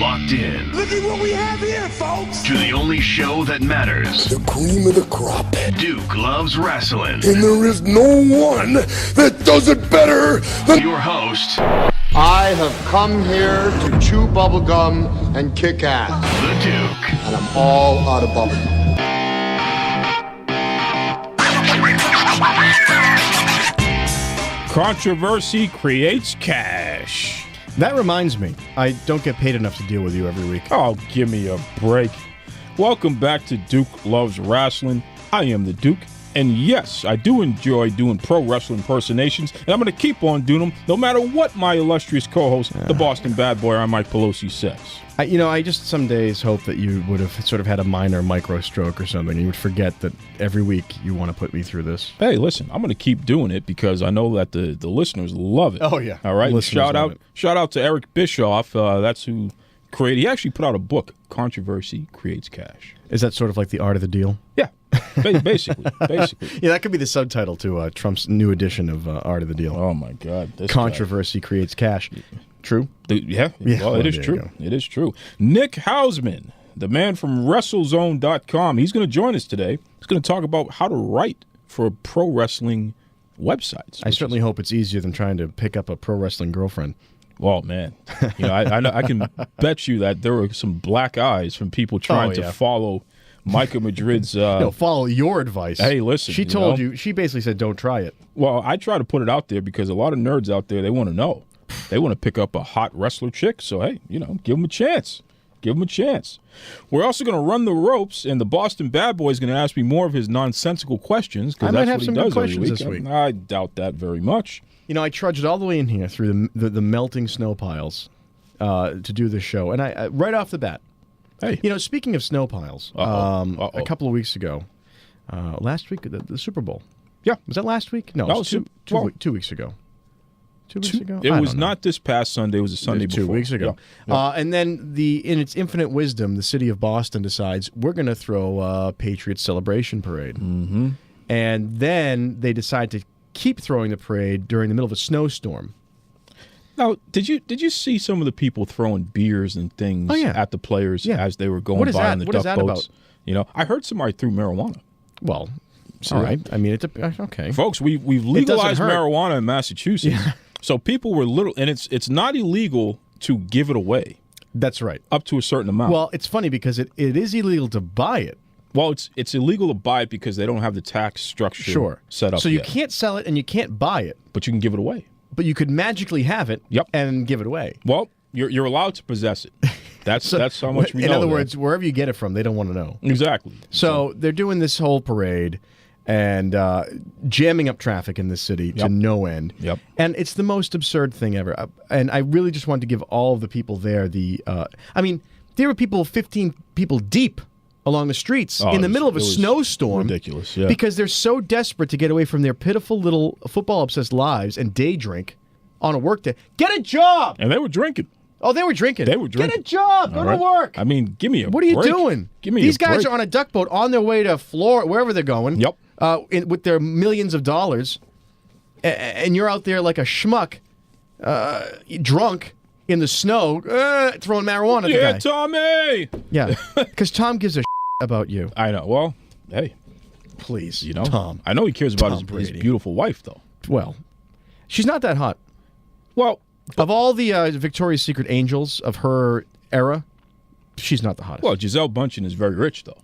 locked in. Look at what we have here, folks. To the only show that matters. The cream of the crop. Duke loves wrestling. And there is no one that does it better than your host. I have come here to chew bubblegum and kick ass. The Duke. And I'm all out of bubblegum. Controversy creates cash. That reminds me, I don't get paid enough to deal with you every week. Oh, give me a break. Welcome back to Duke Loves Wrestling. I am the Duke, and yes, I do enjoy doing pro wrestling impersonations, and I'm going to keep on doing them no matter what my illustrious co-host, the Boston Bad Boy, I'm Mike Pelosi, says. I just some days hope that you would have sort of had a minor micro stroke or something. You would forget that every week you want to put me through this. Hey, listen, I'm going to keep doing it because I know that the listeners love it. Oh, yeah. All right? Shout out to Eric Bischoff. That's who created. He actually put out a book, Controversy Creates Cash. Is that sort of like the art of the deal? Yeah, basically. Yeah, that could be the subtitle to Trump's new edition of Art of the Deal. Oh, my God. Controversy creates cash. True? Yeah. Well, it is true. It is true. Nick Hausman, the man from Wrestlezone.com, he's going to join us today. He's going to talk about how to write for pro wrestling websites. I certainly hope it's easier than trying to pick up a pro wrestling girlfriend. Well, man, I can bet you that there were some black eyes from people trying to follow Micah Madrid's... follow your advice. Hey, listen. She told you, she basically said, don't try it. Well, I try to put it out there because a lot of nerds out there, they want to know. They want to pick up a hot wrestler chick, so, hey, give them a chance. Give them a chance. We're also going to run the ropes, and the Boston Bad Boy is going to ask me more of his nonsensical questions, because that's what he does every week. This week. I doubt that very much. I trudged all the way in here through the melting snow piles to do this show, and I right off the bat, hey, speaking of snow piles, a couple of weeks ago, last week, the Super Bowl. Yeah. Was that last week? No, it was two weeks ago. 2 weeks ago? It was not this past Sunday. It was a Sunday before. 2 weeks ago. Yeah. And then, in its infinite wisdom, the city of Boston decides, we're going to throw a Patriots celebration parade. Mm-hmm. And then they decide to keep throwing the parade during the middle of a snowstorm. Now, did you see some of the people throwing beers and things at the players as they were going by on the duck boats? About? I heard somebody threw marijuana. Well, all right. I mean, okay. Folks, we've legalized marijuana in Massachusetts. Yeah. So people were and it's not illegal to give it away. That's right. Up to a certain amount. Well, it's funny because it is illegal to buy it. Well, it's illegal to buy it because they don't have the tax structure set up So you yet. can't sell it and you can't buy it. But you can give it away. But you could magically have it and give it away. Well, you're allowed to possess it. That's how much we know. In other words, wherever you get it from, they don't want to know. Exactly. So they're doing this whole parade and jamming up traffic in this city to no end. Yep. And it's the most absurd thing ever. And I really just wanted to give all of the people there there were people, 15 people deep along the streets in the middle of a snowstorm. Ridiculous, yeah. Because they're so desperate to get away from their pitiful little football-obsessed lives and day drink on a work day. Get a job! And they were drinking. Oh, they were drinking. They were drinking. Get a job. Go to work. I mean, give me a break. What are you doing? Give me These a break. guys are on a duck boat on their way to Florida, wherever they're going. Yep. With their millions of dollars, and you're out there like a schmuck, drunk in the snow, throwing marijuana at the guy. Tommy! Yeah, because Tom gives a about you. I know. Well, hey. Please, Tom. I know he cares about his beautiful wife, though. Well, she's not that hot. Well, of all the Victoria's Secret angels of her era, she's not the hottest. Well, Giselle Bundchen is very rich, though.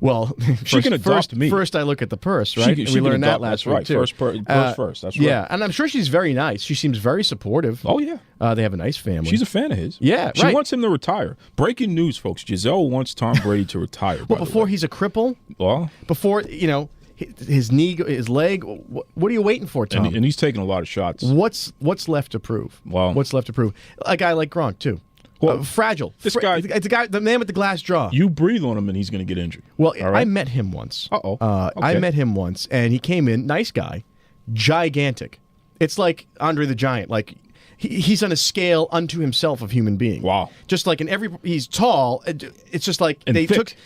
Well, she can adopt me. First, I look at the purse, right? We learned that last week, too. First. That's right. Yeah, and I'm sure she's very nice. She seems very supportive. Oh, yeah. They have a nice family. She's a fan of his. Yeah, She wants him to retire. Breaking news, folks. Giselle wants Tom Brady to retire. Well, before he's a cripple? Well? Before, his knee, his leg, what are you waiting for, Tom? And he's taking a lot of shots. What's left to prove? Well. What's left to prove? A guy like Gronk, too. Well, fragile. This guy, the man with the glass jaw. You breathe on him and he's going to get injured. Well, right? I met him once. Okay. I met him once, and he came in, nice guy, gigantic. It's like Andre the Giant. Like he's on a scale unto himself of human being. Wow. Just like he's tall. It's just like and they thick.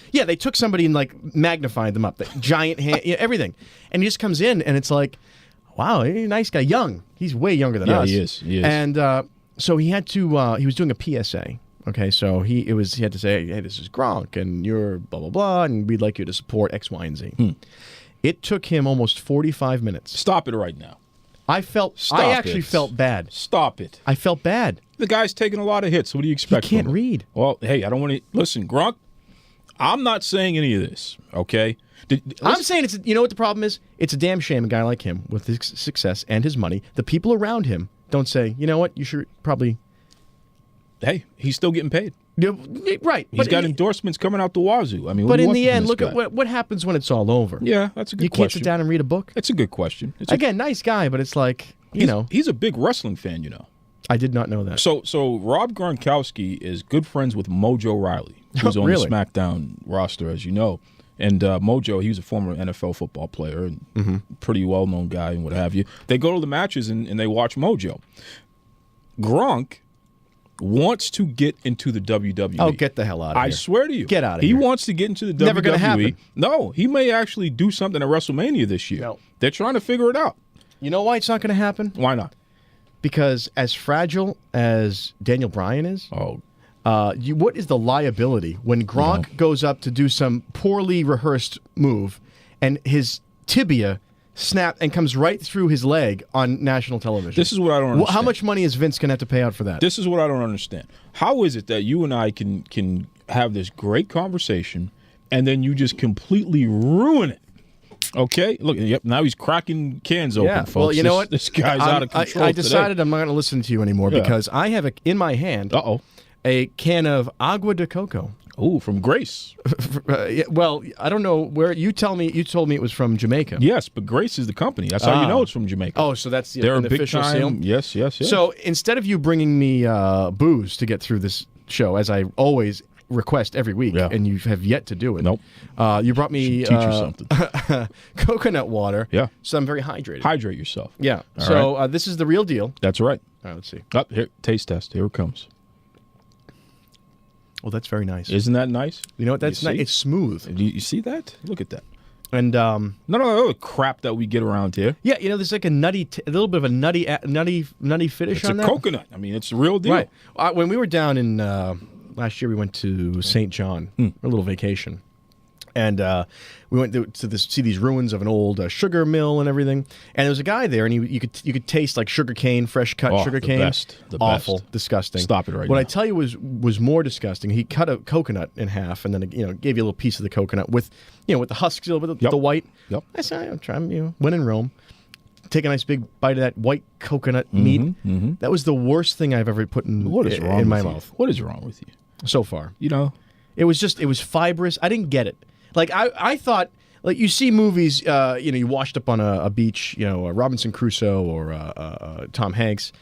took somebody and like magnified them up. The giant hand, everything, and he just comes in, and it's like, wow, nice guy, young. He's way younger than us. He is. And so he had to. He was doing a PSA, Okay, so he had to say, hey, this is Gronk, and you're blah, blah, blah, and we'd like you to support X, Y, and Z. It took him almost 45 minutes. Stop it right now. I actually felt bad. Stop it. I felt bad. The guy's taking a lot of hits. What do you expect He can't from him? read. Well, hey, I don't want to... Listen, Gronk, I'm not saying any of this, okay? I'm saying you know what the problem is? It's a damn shame a guy like him with his success and his money, the people around him don't say, you know what, you should probably... Hey, he's still getting paid. Yeah, right. He's got endorsements coming out the wazoo. I mean, but in the end, look at what happens when it's all over. Yeah, that's a good question. You can't sit down and read a book? It's a good question. Again, nice guy, but it's like, you know. He's a big wrestling fan, you know. I did not know that. So Rob Gronkowski is good friends with Mojo Riley, who's on the SmackDown roster, as you know. And Mojo, he was a former NFL football player and pretty well-known guy and what have you. They go to the matches and they watch Mojo. Gronk wants to get into the WWE. Oh, get the hell out of here. I swear to you. Get out of here. He wants to get into the WWE. Never going to happen. No, he may actually do something at WrestleMania this year. No. They're trying to figure it out. You know why it's not going to happen? Why not? Because as fragile as Daniel Bryan is, what is the liability when Gronk goes up to do some poorly rehearsed move and his tibia snapped and comes right through his leg on national television? This is what I don't understand. How much money is Vince going to have to pay out for that? This is what I don't understand. How is it that you and I can have this great conversation and then you just completely ruin it? Okay, look. Yep. Now he's cracking cans open, folks. Well, you know what? This guy's out of control. I decided I'm not going to listen to you anymore because I have in my hand a can of agua de coco. Oh, from Grace. Well, I don't know where you told me it was from Jamaica. Yes, but Grace is the company. That's how you know it's from Jamaica. Oh, so that's They're an a big official time, seal. Yes. So instead of you bringing me booze to get through this show, as I always request every week, and you have yet to do it. Nope. You brought me teach you something. coconut water. Yeah. So I'm very hydrated. Hydrate yourself. Yeah. All so right. This is the real deal. That's right. All right, let's see. Here, taste test. Here it comes. Well, that's very nice. Isn't that nice? You know what? That's nice. It's smooth. Do you see that? Look at that. And none of the other crap that we get around here. Yeah, you know, there's like a little bit of a nutty finish on that. It's a coconut. I mean, it's the real deal. Right. When we were down in last year, we went to St. John, a little vacation, and we went to see these ruins of an old sugar mill and everything. And there was a guy there, and you could taste like sugar cane, fresh cut sugar cane. The Awful, best. disgusting. Stop it right What now. I tell you was more disgusting. He cut a coconut in half, and then gave you a little piece of the coconut with with the husk still, with the white. Yep. I said, I'll try. When in Rome, take a nice big bite of that white coconut meat. That was the worst thing I've ever put in my mouth. What is wrong with you? So far, it was fibrous. I didn't get it. Like I thought, like you see movies, you washed up on a beach, Robinson Crusoe or Tom Hanks,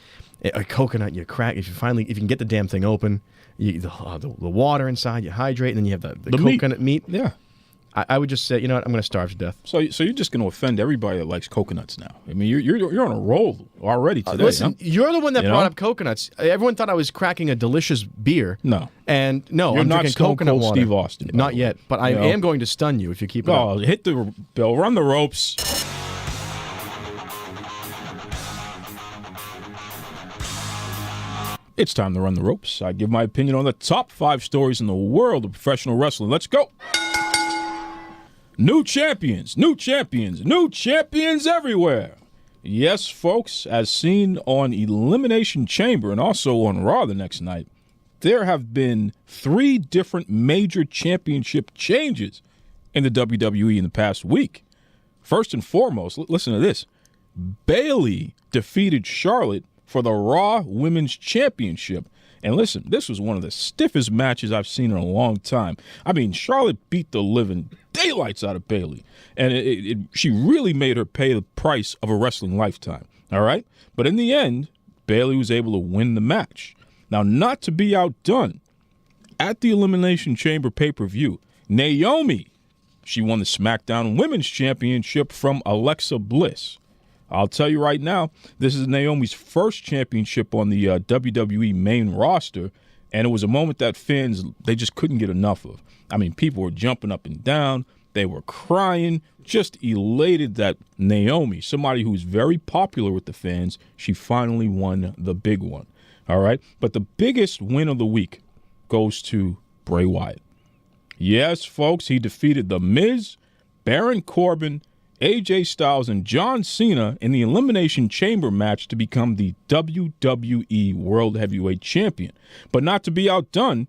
a coconut. You crack if you can get the damn thing open. The water inside, you hydrate, and then you have the coconut meat. Yeah. I would just say, you know what, I'm going to starve to death. So you're just going to offend everybody that likes coconuts now. I mean, you're on a roll already today. Listen, you're the one that brought up coconuts. Everyone thought I was cracking a delicious beer. No. And no, you're I'm not drinking Stone coconut Cold water. Steve Austin. Not yet, but I am going to stun you if you keep it up. Hit the bell, run the ropes. It's time to run the ropes. I give my opinion on the top 5 stories in the world of professional wrestling. Let's go. New champions everywhere. Yes, folks, as seen on Elimination Chamber and also on Raw the next night, there have been 3 different major championship changes in the WWE in the past week. First and foremost, listen to this. Bayley defeated Charlotte for the Raw Women's Championship. And listen, this was one of the stiffest matches I've seen in a long time. I mean, Charlotte beat the living daylights out of Bayley. And she really made her pay the price of a wrestling lifetime. All right? But in the end, Bayley was able to win the match. Now, not to be outdone, at the Elimination Chamber pay-per-view, Naomi, she won the SmackDown Women's Championship from Alexa Bliss. I'll tell you right now, this is Naomi's first championship on the WWE main roster, and it was a moment that fans, they just couldn't get enough of. I mean, people were jumping up and down. They were crying, just elated that Naomi, somebody who's very popular with the fans, she finally won the big one. All right? But the biggest win of the week goes to Bray Wyatt. Yes, folks, he defeated The Miz, Baron Corbin, AJ Styles, and John Cena in the Elimination Chamber match to become the WWE World Heavyweight Champion. But not to be outdone,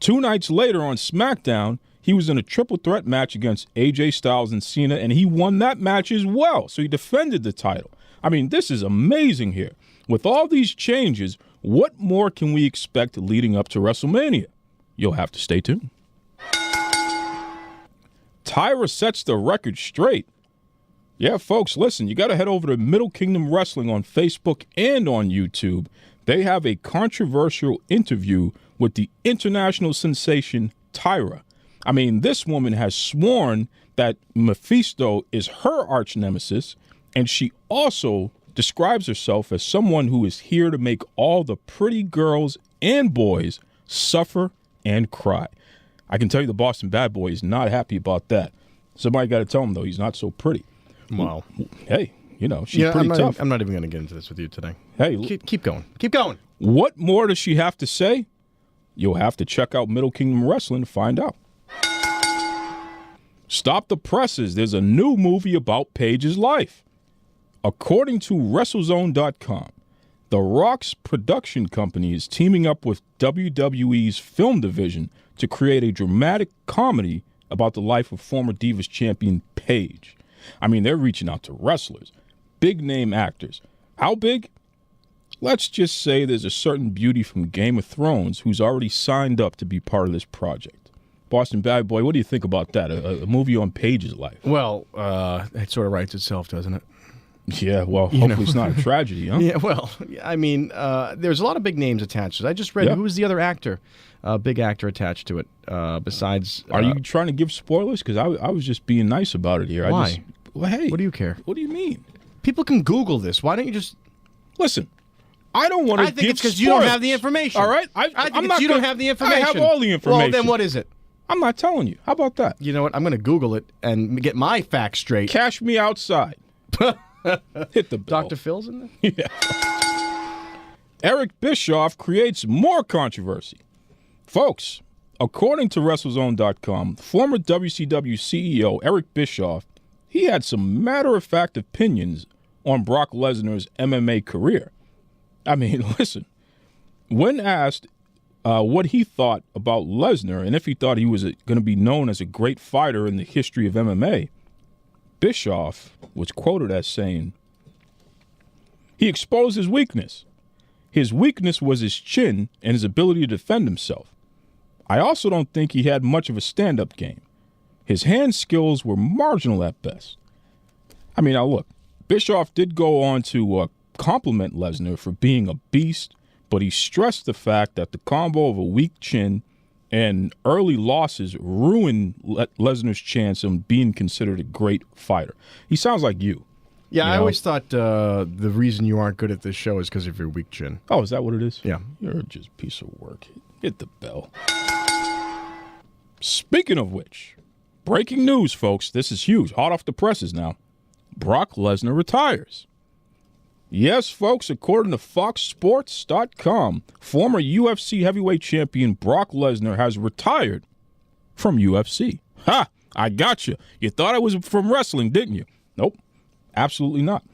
2 nights later on SmackDown, he was in a triple threat match against AJ Styles and Cena, and he won that match as well. So he defended the title. I mean, this is amazing here. With all these changes, what more can we expect leading up to WrestleMania? You'll have to stay tuned. TYRA sets the record straight. Yeah, folks, listen, you got to head over to Middle Kingdom Wrestling on Facebook and on YouTube. They have a controversial interview with the international sensation TYRA. I mean, this woman has sworn that Mephisto is her arch nemesis, and she also describes herself as someone who is here to make all the pretty girls and boys suffer and cry. I can tell you the Boston Bad Boy is not happy about that. Somebody got to tell him, though, he's not so pretty. Wow. Hey, you know, she's pretty tough. I'm not even going to get into this with you today. Hey, keep going. Keep going. What more does she have to say? You'll have to check out Middle Kingdom Wrestling to find out. Stop the presses. There's a new movie about Paige's life. According to Wrestlezone.com, The Rock's production company is teaming up with WWE's film division to create a dramatic comedy about the life of former Divas champion Paige. I mean, they're reaching out to wrestlers, big-name actors. How big? Let's just say there's a certain beauty from Game of Thrones who's already signed up to be part of this project. Boston Bad Boy, what do you think about that? A movie on Paige's life. Well, it sort of writes itself, doesn't it? Yeah, well, hopefully it's not a tragedy, huh? Yeah, well, I mean, there's a lot of big names attached to it. I just read who was the other actor, big actor attached to it, besides... Are you trying to give spoilers? Because I was just being nice about it here. Why? Well, hey. What do you care? What do you mean? People can Google this. Why don't you just... Listen, I don't want to give I think it's because spoilers. you don't have the information. All right? I think it's you don't have the information. I have all the information. Well, then what is it? I'm not telling you. How about that? You know what? I'm going to Google it and get my facts straight. Cash me outside. Hit the bell. Dr. Phil's in there? Yeah. Eric Bischoff creates more controversy. Folks, according to Wrestlezone.com, former WCW CEO Eric Bischoff, he had some matter-of-fact opinions on Brock Lesnar's MMA career. I mean, listen, when asked what he thought about Lesnar and if he thought he was going to be known as a great fighter in the history of MMA, Bischoff was quoted as saying, he exposed his weakness. His weakness was his chin and his ability to defend himself. I also don't think he had much of a stand-up game. His hand skills were marginal at best. I mean, now look, Bischoff did go on to compliment Lesnar for being a beast, but he stressed the fact that the combo of a weak chin and early losses ruined Lesnar's chance of being considered a great fighter. He sounds like you. Yeah, I always thought the reason you aren't good at this show is because of your weak chin. Oh, is that what it is? Yeah. You're just a piece of work. Hit the bell. Speaking of which, breaking news, folks. This is huge. Hot off the presses now. Brock Lesnar retires. Yes, folks, according to FoxSports.com, former UFC heavyweight champion Brock Lesnar has retired from UFC. Ha! I got you. You thought I was from wrestling, didn't you? Nope, absolutely not.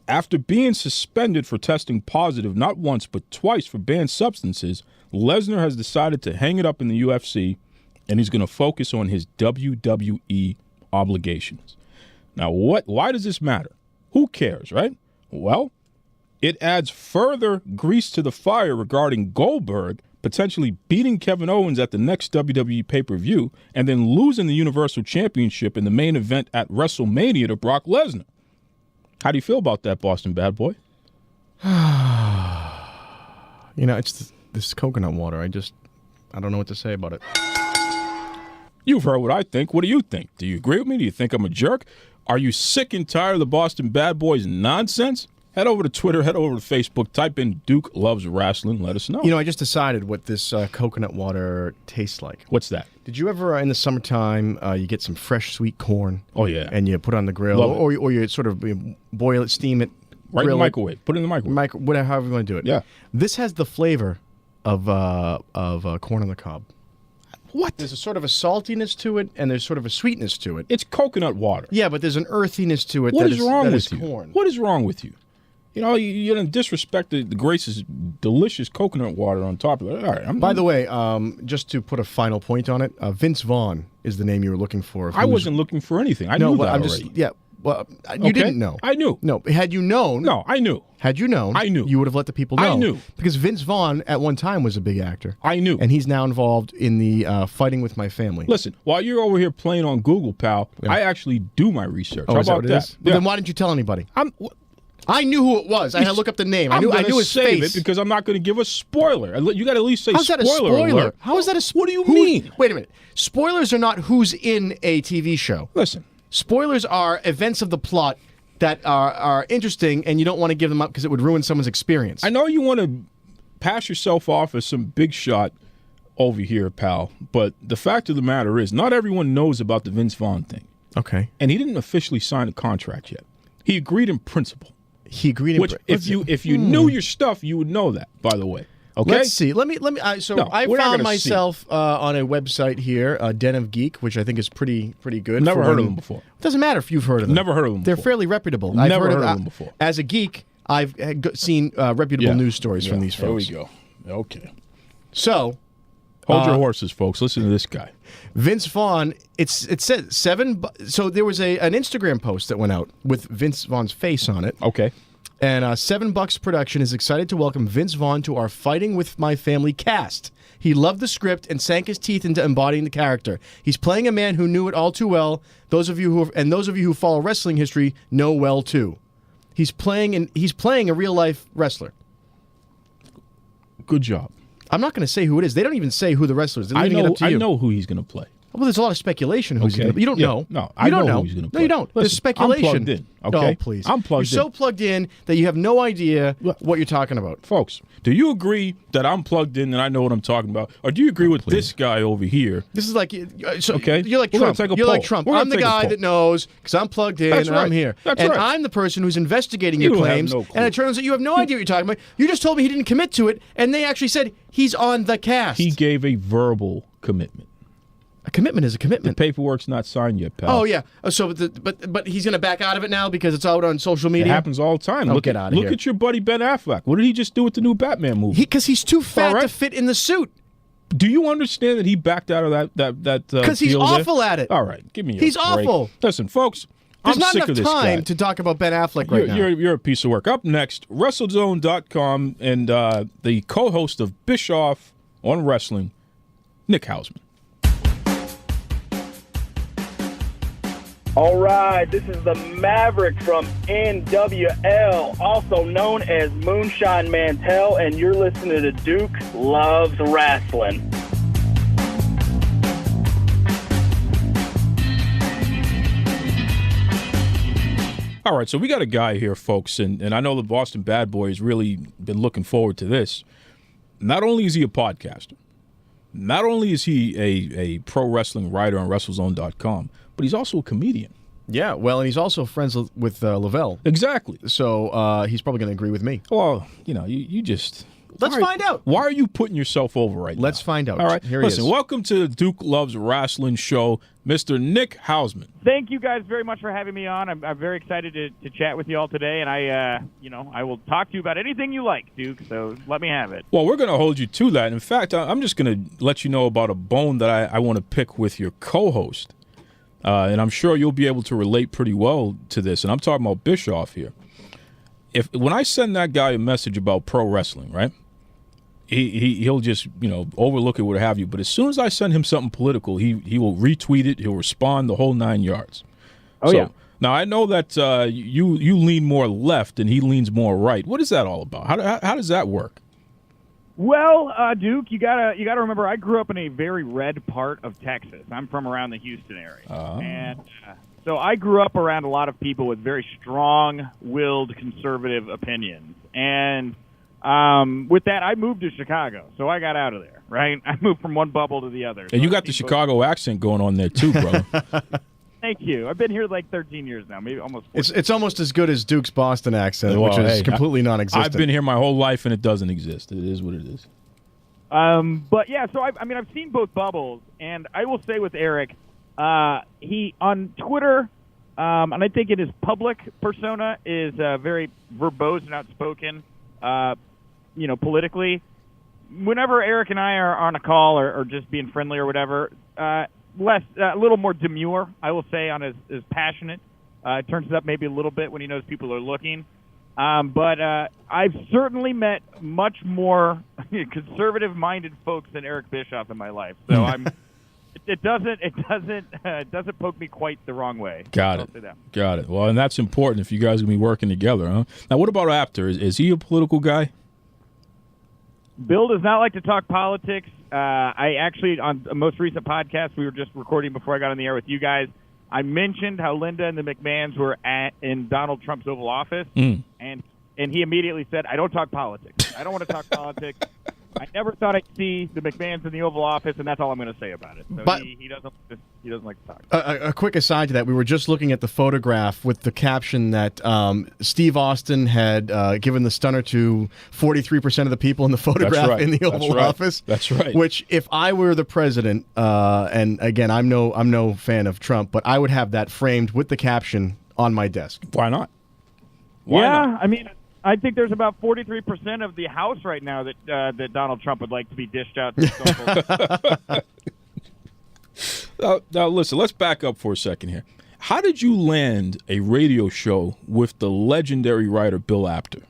After being suspended for testing positive not once but twice for banned substances, Lesnar has decided to hang it up in the UFC, and he's going to focus on his WWE obligations. Now, why does this matter? Who cares, right? Well, it adds further grease to the fire regarding Goldberg potentially beating Kevin Owens at the next WWE pay-per-view and then losing the Universal Championship in the main event at WrestleMania to Brock Lesnar. How do you feel about that, Boston Bad Boy? You know, it's this coconut water. I don't know what to say about it. You've heard what I think. What do you think? Do you agree with me? Do you think I'm a jerk? Are you sick and tired of the Boston Bad Boys nonsense? Head over to Twitter, head over to Facebook, type in Duke Loves Rasslin, let us know. You know, I just decided what this coconut water tastes like. What's that? Did you ever, in the summertime, you get some fresh sweet corn? Oh, yeah. And you put it on the grill, or you sort of boil it, steam it, right in the microwave. Put it in the microwave. Whatever, however you want to do it. Yeah. This has the flavor of corn on the cob. What? There's a sort of a saltiness to it, and there's sort of a sweetness to it. It's coconut water. Yeah, but there's an earthiness to it. What that is wrong that with is you? corn. What is wrong with you? You know, you don't disrespect the Grace's delicious coconut water on top of it. All right. By the way, just to put a final point on it, Vince Vaughn is the name you were looking for. I wasn't looking for anything. I knew that already. Well, you didn't know. I knew. No, had you known. No, I knew. Had you known, I knew. You would have let the people know. I knew. Because Vince Vaughn at one time was a big actor. I knew. And he's now involved in the Fighting with My Family. Listen, while you're over here playing on Google, pal, I actually do my research. How is that about what it is? that? Well, then why didn't you tell anybody? I knew who it was. I had to look up the name. I knew his save face. it because I'm not going to give a spoiler. You got to at least say How's that a spoiler? alert. How is that a spoiler? What do you mean? Wait a minute. Spoilers are not who's in a TV show. Listen. Spoilers are events of the plot that are interesting, and you don't want to give them up because it would ruin someone's experience. I know you want to pass yourself off as some big shot over here, pal, but the fact of the matter is not everyone knows about the Vince Vaughn thing. Okay. And he didn't officially sign a contract yet. He agreed in principle. He agreed in principle. If you knew your stuff, you would know that, by the way. Okay? Let's see. Let me. I found myself on a website here, Den of Geek, which I think is pretty good. Never heard of them before. It doesn't matter if you've heard of them. Never heard of them They're before. fairly reputable. Never heard of them before. As a geek, I've seen reputable news stories from these folks. There we go. Okay. So, hold your horses, folks. Listen to this guy. Vince Vaughn. It said 7. So there was an Instagram post that went out with Vince Vaughn's face on it. Okay. And $7 Production is excited to welcome Vince Vaughn to our Fighting with My Family cast. He loved the script and sank his teeth into embodying the character. He's playing a man who knew it all too well. Those of you who follow wrestling history know well too. He's playing a real life wrestler. Good job. I'm not going to say who it is. They don't even say who the wrestler is. They're leaving it up to you. I know who he's going to play. Well, there's a lot of speculation who's going to. You don't know. No, I don't know who he's going to play. No, you don't. Listen, There's speculation. I'm plugged in. Okay, Oh, please. I'm plugged in. You're so plugged in that you have no idea what you're talking about, folks. Do you agree that I'm plugged in and I know what I'm talking about, or do you agree with this guy over here? This is like okay. You're like Trump. You're like Trump. I'm the guy that knows because I'm plugged in and I'm here. That's and right. I'm the person who's investigating your claims. And it turns out you have no idea what you're talking about. You just told me he didn't commit to it, and they actually said he's on the cast. He gave a verbal commitment. A commitment is a commitment. The paperwork's not signed yet, pal. Oh yeah. So, but he's going to back out of it now because it's out on social media. It happens all the time. Get out of here. Look at your buddy Ben Affleck. What did he just do with the new Batman movie? Because he's too fat to fit in the suit. Do you understand that he backed out of that? Because he's awful at it. All right, give me. He's break. awful. Listen, folks. There's I'm not sick enough of this time guy. to talk about Ben Affleck right now. You're a piece of work. Up next, Wrestlezone.com and the co-host of Bischoff on wrestling, Nick Hausman. All right, this is the Maverick from NWL, also known as Moonshine Mantell, and you're listening to Duke Loves Wrestling. All right, so we got a guy here, folks, and I know the Boston Bad Boy has really been looking forward to this. Not only is he a podcaster, not only is he a pro wrestling writer on WrestleZone.com, but he's also a comedian. Yeah, well, and he's also friends with Lavelle. Exactly. So he's probably going to agree with me. Well, you just... Let's find out. Why are you putting yourself over right now? Let's find out. All right. Here he is. Listen, welcome to the Duke Loves Wrestling show, Mr. Nick Hausman. Thank you guys very much for having me on. I'm very excited to chat with you all today, and I will talk to you about anything you like, Duke, so let me have it. Well, we're going to hold you to that. In fact, I'm just going to let you know about a bone that I want to pick with your co-host, and I'm sure you'll be able to relate pretty well to this, and I'm talking about Bischoff here. When I send that guy a message about pro wrestling, right, he'll just, overlook it, what have you. But as soon as I send him something political, he will retweet it. He'll respond the whole 9 yards. Yeah. Now, I know that you lean more left and he leans more right. What is that all about? How does that work? Well, Duke, you gotta remember, I grew up in a very red part of Texas. I'm from around the Houston area, and so I grew up around a lot of people with very strong-willed conservative opinions. And with that, I moved to Chicago, so I got out of there. Right, I moved from one bubble to the other. And you got the Chicago accent going on there too, brother. Thank you. I've been here like 13 years now, maybe almost 14. It's almost as good as Duke's Boston accent, which is completely non-existent. I've been here my whole life, and it doesn't exist. It is what it is. But yeah, so I've seen both bubbles, and I will say with Eric, he on Twitter, and I think in his public persona is very verbose and outspoken, politically. Whenever Eric and I are on a call or just being friendly or whatever, a little more demure, I will say, on his passionate. It turns up maybe a little bit when he knows people are looking. But I've certainly met much more conservative-minded folks than Eric Bischoff in my life. So it doesn't poke me quite the wrong way. Got it. Well, and that's important if you guys are going to be working together, huh? Now, what about Apter? Is he a political guy? Bill does not like to talk politics. I actually, on a most recent podcast we were just recording before I got on the air with you guys, I mentioned how Linda and the McMahons were in Donald Trump's Oval Office, and he immediately said, "I don't talk politics. I don't want to talk politics. I never thought I'd see the McMahons in the Oval Office, and that's all I'm going to say about it." So but, he doesn't like to talk. A quick aside to that, we were just looking at the photograph with the caption that Steve Austin had given the stunner to 43% of the people in the photograph in the Oval Office. That's right. Which, if I were the president, and again, I'm no fan of Trump, but I would have that framed with the caption on my desk. Why not? Why not? I mean, I think there's about 43% of the House right now that Donald Trump would like to be dished out to. Now, listen, let's back up for a second here. How did you land a radio show with the legendary writer Bill Apter?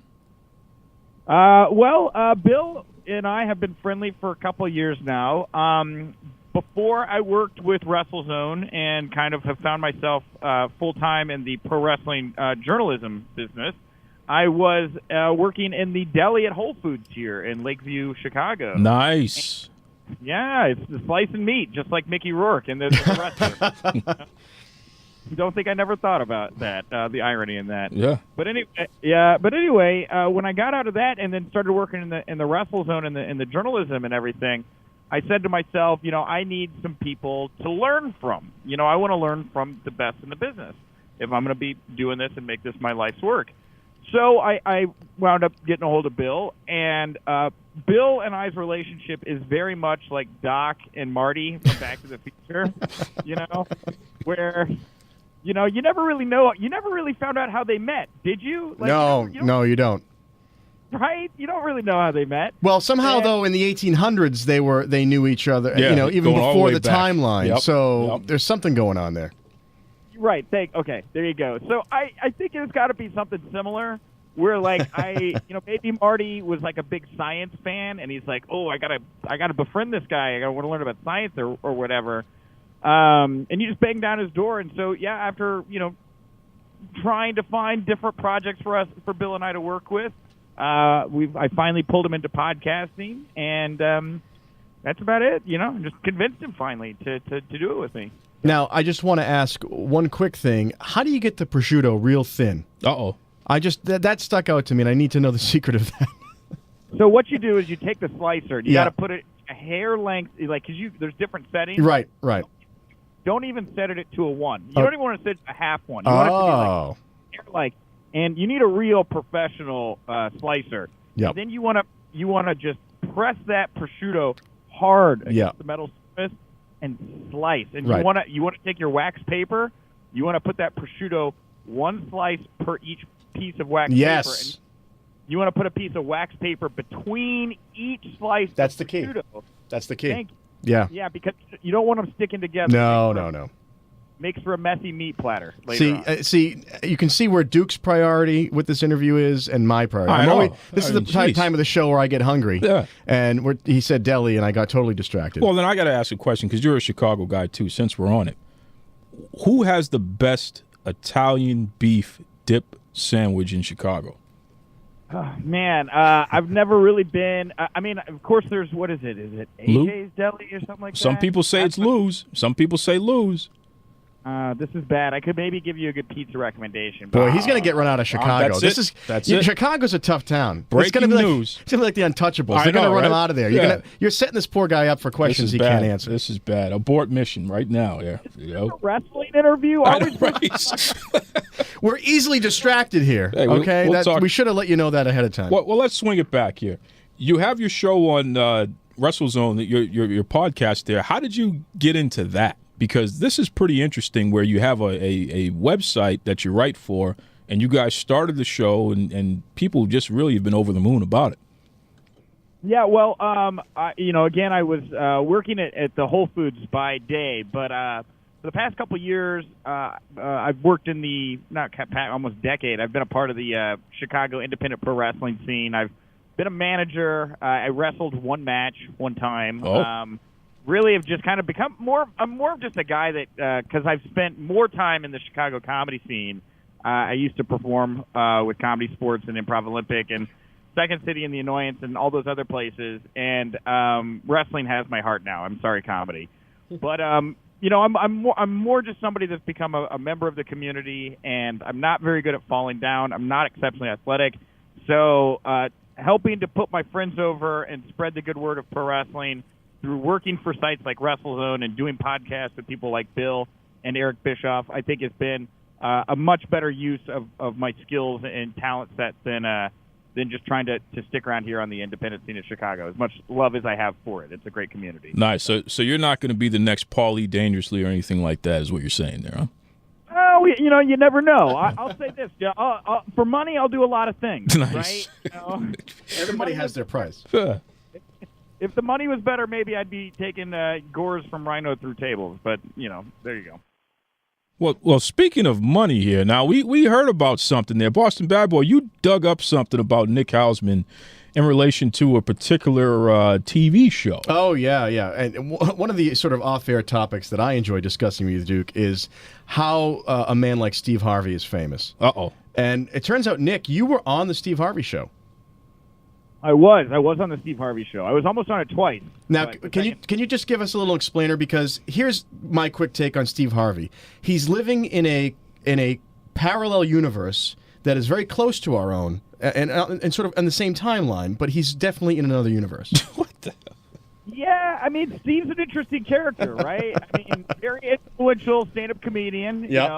Bill and I have been friendly for a couple of years now. Before I worked with Wrestlezone and kind of have found myself full-time in the pro wrestling journalism business, I was working in the deli at Whole Foods here in Lakeview, Chicago. Nice. Yeah, it's the slice and meat, just like Mickey Rourke and the wrestler. Don't think I never thought about that, the irony in that. Yeah. But anyway, when I got out of that and then started working in the Wrestlezone and in the journalism and everything, I said to myself, I need some people to learn from. I want to learn from the best in the business if I'm going to be doing this and make this my life's work. So I wound up getting a hold of Bill, and Bill and I's relationship is very much like Doc and Marty from Back to the Future, where, you never really know, you never really found out how they met, did you? No, you don't. Right? You don't really know how they met. Well, somehow, though, in the 1800s, they knew each other, even before the timeline. Yep. So there's something going on there. Right. Okay. There you go. So I think it's got to be something similar where maybe Marty was like a big science fan and he's like, oh, I gotta befriend this guy. I want to learn about science or whatever. And you just bang down his door. And so, yeah, after, trying to find different projects for Bill and I to work with, I finally pulled him into podcasting, and that's about it. Just convinced him finally to do it with me. Now, I just want to ask one quick thing. How do you get the prosciutto real thin? Uh-oh. That stuck out to me, and I need to know the secret of that. So what you do is you take the slicer, and you got to put it a hair length, because there's different settings. Right. Don't even set it to a 1. You don't even want to set it a half 1. You want it to be like, and you need a real professional slicer. Yep. And then you want to just press that prosciutto hard against the metal surface and slice. And you want to take your wax paper. You want to put that prosciutto one slice per each piece of wax paper. And you want to put a piece of wax paper between each slice. That's of the key. prosciutto. That's the key. Thank you. Yeah. Yeah, because you don't want them sticking together. No. Makes for a messy meat platter later on. See, you can see where Duke's priority with this interview is and my priority. This is the time of the show where I get hungry. Yeah. And he said deli, and I got totally distracted. Well, then I got to ask a question, because you're a Chicago guy, too, since we're on it. Who has the best Italian beef dip sandwich in Chicago? Oh, man, I've never really been. Of course, there's, what is it? Is it AJ's Deli or something like that? Some people say it's Lou's. Some people say Lou's. This is bad. I could maybe give you a good pizza recommendation. Boy, he's going to get run out of Chicago. That's it. Chicago's a tough town. Breaking news. It's going to be like the Untouchables. They're going to run him out of there. Yeah. You're setting this poor guy up for questions he can't answer. This is bad. Abort mission right now. Yeah. A wrestling interview? We're easily distracted here. Hey, okay, we'll talk. We should have let you know that ahead of time. Well, let's swing it back here. You have your show on Wrestlezone, your podcast there. How did you get into that? Because this is pretty interesting where you have a website that you write for, and you guys started the show, and people just really have been over the moon about it. Yeah, well, again, I was working at the Whole Foods by day, but for the past couple of years, I've worked in the almost decade. I've been a part of the Chicago independent pro wrestling scene. I've been a manager. I wrestled one match one time. Really have just kind of become I'm more of just a guy that, because I've spent more time in the Chicago comedy scene. I used to perform with Comedy Sports and Improv Olympic and Second City and The Annoyance and all those other places. And wrestling has my heart now. I'm sorry, comedy. But, I'm more just somebody that's become a member of the community, and I'm not very good at falling down. I'm not exceptionally athletic. So helping to put my friends over and spread the good word of pro wrestling through working for sites like Wrestlezone and doing podcasts with people like Bill and Eric Bischoff, I think has been a much better use of my skills and talent set than just trying to stick around here on the independent scene of Chicago. As much love as I have for it, it's a great community. Nice. So you're not going to be the next Paulie Dangerously or anything like that, is what you're saying there, huh? Oh, you never know. I'll say this: for money, I'll do a lot of things. Nice. Right? Everybody has their price. If the money was better, maybe I'd be taking gores from Rhino through tables. But, there you go. Well, speaking of money here, now we heard about something there. Boston Bad Boy, you dug up something about Nick Hausman in relation to a particular TV show. Oh, yeah. And one of the sort of off-air topics that I enjoy discussing with you, Duke, is how a man like Steve Harvey is famous. Uh-oh. And it turns out, Nick, you were on the Steve Harvey show. I was on the Steve Harvey show. I was almost on it twice. Now, can you just give us a little explainer? Because here's my quick take on Steve Harvey. He's living in a parallel universe that is very close to our own, and sort of on the same timeline, but he's definitely in another universe. What the hell? Yeah, I mean, Steve's an interesting character, right? I mean, very influential stand-up comedian. Yep.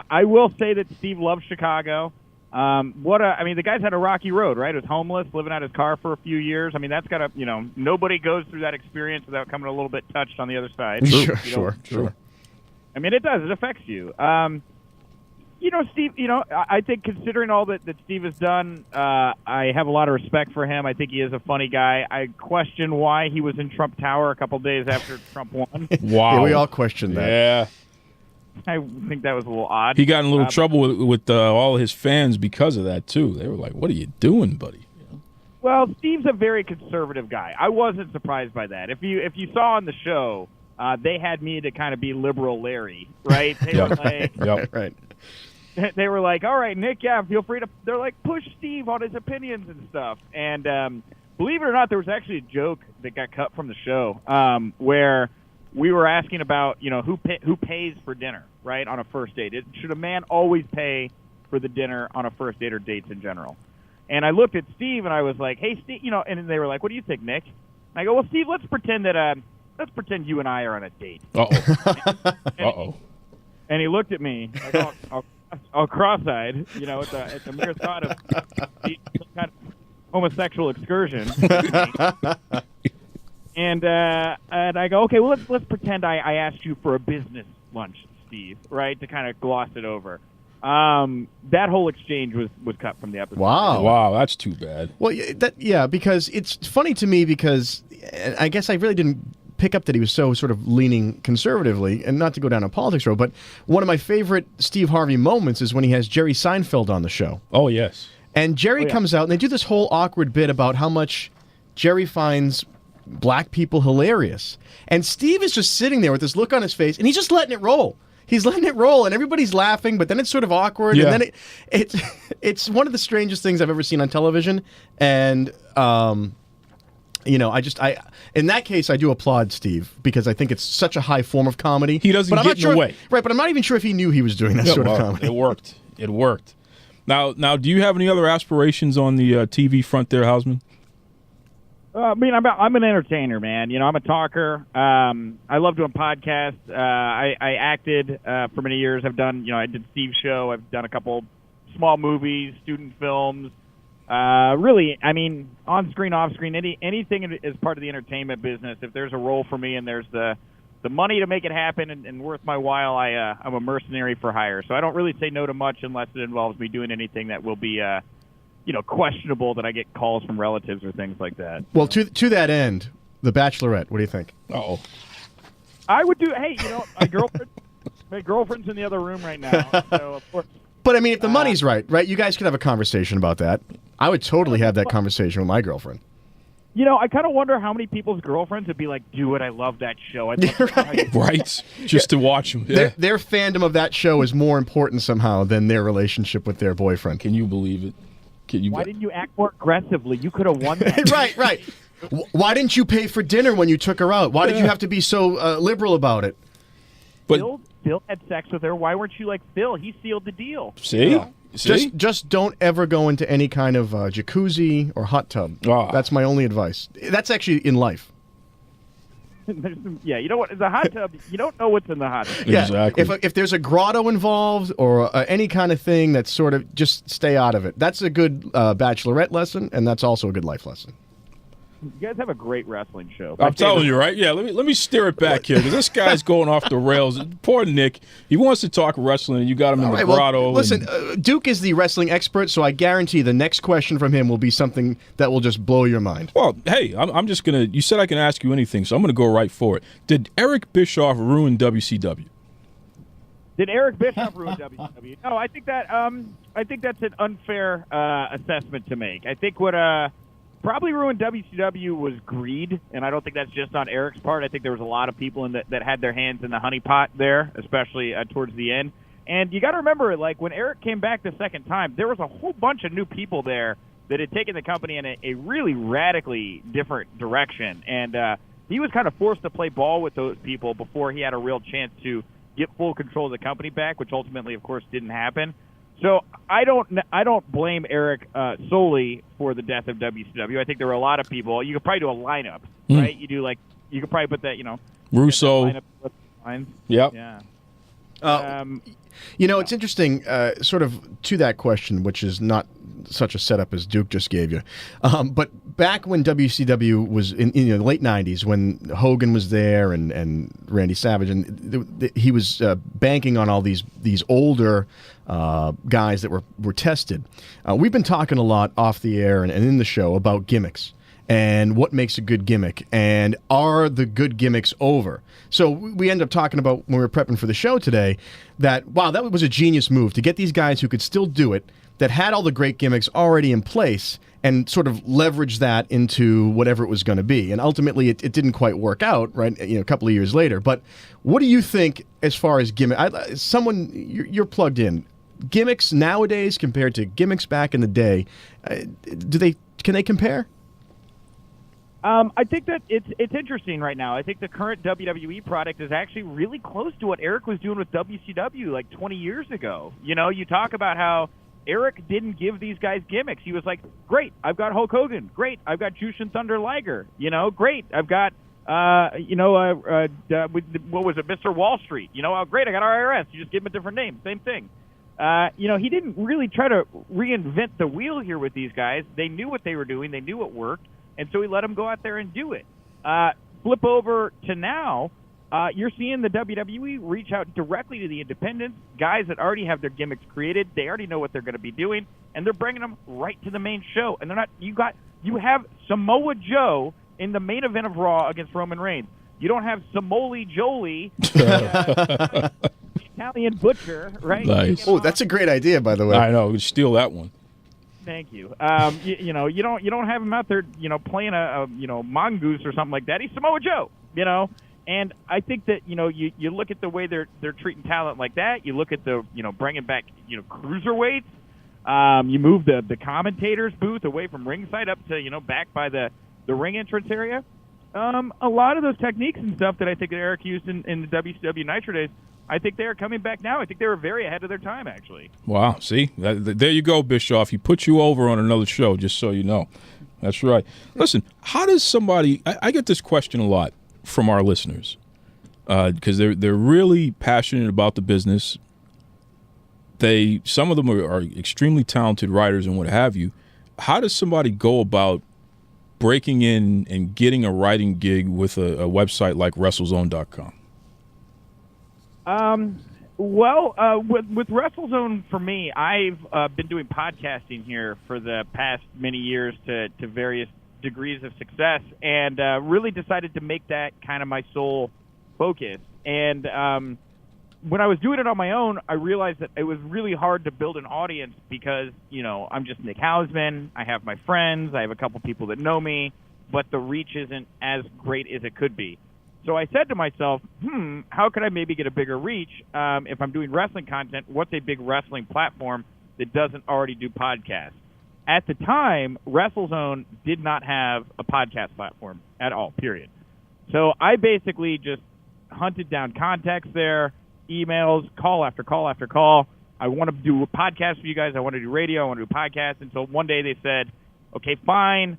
I will say that Steve loves Chicago. The guy's had a rocky road, right? He was homeless, living out his car for a few years. I mean, that's got to, nobody goes through that experience without coming a little bit touched on the other side. Sure. I mean, it does. It affects you. Steve, I think considering all that Steve has done, I have a lot of respect for him. I think he is a funny guy. I question why he was in Trump Tower a couple days after Trump won. Wow. Yeah, we all question that. Yeah. I think that was a little odd. He got in a little trouble with all his fans because of that, too. They were like, what are you doing, buddy? Well, Steve's a very conservative guy. I wasn't surprised by that. If you saw on the show, they had me to kind of be liberal Larry, right? They were like, right. They were like, all right, Nick, yeah, feel free to. They're like, push Steve on his opinions and stuff. And believe it or not, there was actually a joke that got cut from the show where we were asking about, who pays for dinner, right, on a first date. Should a man always pay for the dinner on a first date or dates in general? And I looked at Steve and I was like, hey, Steve, and they were like, what do you think, Nick? And I go, well, Steve, let's pretend you and I are on a date. Uh-oh. And he looked at me like, all cross-eyed, at the mere thought of some kind of homosexual excursion. And I go, okay, well, let's pretend I asked you for a business lunch, Steve, right, to kind of gloss it over. That whole exchange was cut from the episode. Wow, that's too bad. Well, because it's funny to me because I guess I really didn't pick up that he was so sort of leaning conservatively, and not to go down a politics road, but one of my favorite Steve Harvey moments is when he has Jerry Seinfeld on the show. Oh, yes. And Jerry comes out, and they do this whole awkward bit about how much Jerry finds black people hilarious. And Steve is just sitting there with this look on his face, and he's just letting it roll. He's letting it roll, and everybody's laughing, but then it's sort of awkward, and then it's one of the strangest things I've ever seen on television. And I in that case I do applaud Steve because I think it's such a high form of comedy. He doesn't get in the way, right? But I'm not even sure if he knew he was doing that sort of comedy. It worked. Now, do you have any other aspirations on the TV front there, Hausman? I'm an entertainer, man. I'm a talker. I love doing podcasts. I acted for many years. I've done, I did Steve's show. I've done a couple small movies, student films. really, I mean, on screen, off screen, anything is part of the entertainment business. If there's a role for me and there's the money to make it happen and worth my while, I'm a mercenary for hire. So I don't really say no to much unless it involves me doing anything that will be, questionable, that I get calls from relatives or things like that. Well, to that end, The Bachelorette. What do you think? Uh-oh. I would do. Hey, my girlfriend's in the other room right now. So of course. But I mean, if the money's right, you guys could have a conversation about that. I would totally have that conversation with my girlfriend. I kind of wonder how many people's girlfriends would be like, "Do it, I love that show." Right? Just to watch them. Yeah. Their fandom of that show is more important somehow than their relationship with their boyfriend. Can you believe it? Why didn't you act more aggressively? You could have won that. Right. Why didn't you pay for dinner when you took her out? Why did you have to be so liberal about it? But Phil had sex with her. Why weren't you like Phil? He sealed the deal. See? Just don't ever go into any kind of jacuzzi or hot tub. Oh. That's my only advice. That's actually in life. You know what? The hot tub, you don't know what's in the hot tub. Yeah, exactly. If there's a grotto involved or any kind of thing, that's sort of just stay out of it. That's a good bachelorette lesson, and that's also a good life lesson. You guys have a great wrestling show. I'm telling you, right? Yeah, let me steer it back here because this guy's going off the rails. Poor Nick. He wants to talk wrestling, and you got him in the grotto. Well, listen, Duke is the wrestling expert, so I guarantee the next question from him will be something that will just blow your mind. Well, hey, I'm just going to – you said I can ask you anything, so I'm going to go right for it. Did Eric Bischoff ruin WCW? Did Eric Bischoff ruin WCW? No, I think that's an unfair assessment to make. I think what probably ruined WCW was greed, and I don't think that's just on Eric's part. I think there was a lot of people that had their hands in the honeypot there, especially towards the end. And you got to remember, like when Eric came back the second time, there was a whole bunch of new people there that had taken the company in a really radically different direction. And he was kind of forced to play ball with those people before he had a real chance to get full control of the company back, which ultimately, of course, didn't happen. So I don't blame Eric solely for the death of WCW. I think there were a lot of people. You could probably do a lineup, right? You could probably put that, Russo. Lineup lines. Yep. Yeah. It's interesting, sort of to that question, which is not such a setup as Duke just gave you. But back when WCW was in the late 90s, when Hogan was there and Randy Savage, and he was banking on all these older guys that were tested. We've been talking a lot off the air and in the show about gimmicks and what makes a good gimmick, and are the good gimmicks over? So we end up talking about, when we were prepping for the show today, that, wow, that was a genius move to get these guys who could still do it, that had all the great gimmicks already in place, and sort of leverage that into whatever it was going to be. And ultimately, it didn't quite work out, right? A couple of years later. But what do you think as far as gimmick? You're plugged in. Gimmicks nowadays compared to gimmicks back in the day, can they compare? I think that it's interesting right now. I think the current WWE product is actually really close to what Eric was doing with WCW like 20 years ago. You talk about how Eric didn't give these guys gimmicks. He was like, great, I've got Hulk Hogan. Great, I've got Jushin Thunder Liger. Great, I've got, what was it, Mr. Wall Street. Great, I got IRS. You just give him a different name. Same thing. He didn't really try to reinvent the wheel here with these guys. They knew what they were doing. They knew it worked. And so he let them go out there and do it. Flip over to now, you're seeing the WWE reach out directly to the independents, guys that already have their gimmicks created. They already know what they're going to be doing, and they're bringing them right to the main show. And they're not. You have Samoa Joe in the main event of Raw against Roman Reigns. You don't have Samoli Jolie, Italian Butcher, right? Nice. Oh, that's a great idea, by the way. I know. Steal that one. Thank you. You don't have him out there, playing a mongoose or something like that. He's Samoa Joe, And I think that you look at the way they're treating talent like that. You look at the bringing back cruiserweights. You move the commentators booth away from ringside up to back by the ring entrance area. A lot of those techniques and stuff that I think that Eric used in the WCW Nitro days, I think they are coming back now. I think they were very ahead of their time, actually. Wow. See, there you go, Bischoff. He put you over on another show, just so you know. That's right. Listen, how does somebody? I get this question a lot from our listeners because they're really passionate about the business. Some of them are extremely talented writers and what have you, how does somebody go about breaking in and getting a writing gig with a website like Wrestlezone.com? With Wrestlezone, for me, I've been doing podcasting here for the past many years to various degrees of success, and really decided to make that kind of my sole focus. And when I was doing it on my own, I realized that it was really hard to build an audience because, I'm just Nick Hausman. I have my friends. I have a couple people that know me, but the reach isn't as great as it could be. So I said to myself, how could I maybe get a bigger reach if I'm doing wrestling content? What's a big wrestling platform that doesn't already do podcasts? At the time, Wrestlezone did not have a podcast platform at all, period. So I basically just hunted down contacts there, emails, call after call after call. I want to do a podcast for you guys. I want to do radio. I want to do podcasts. And so one day they said, okay, fine.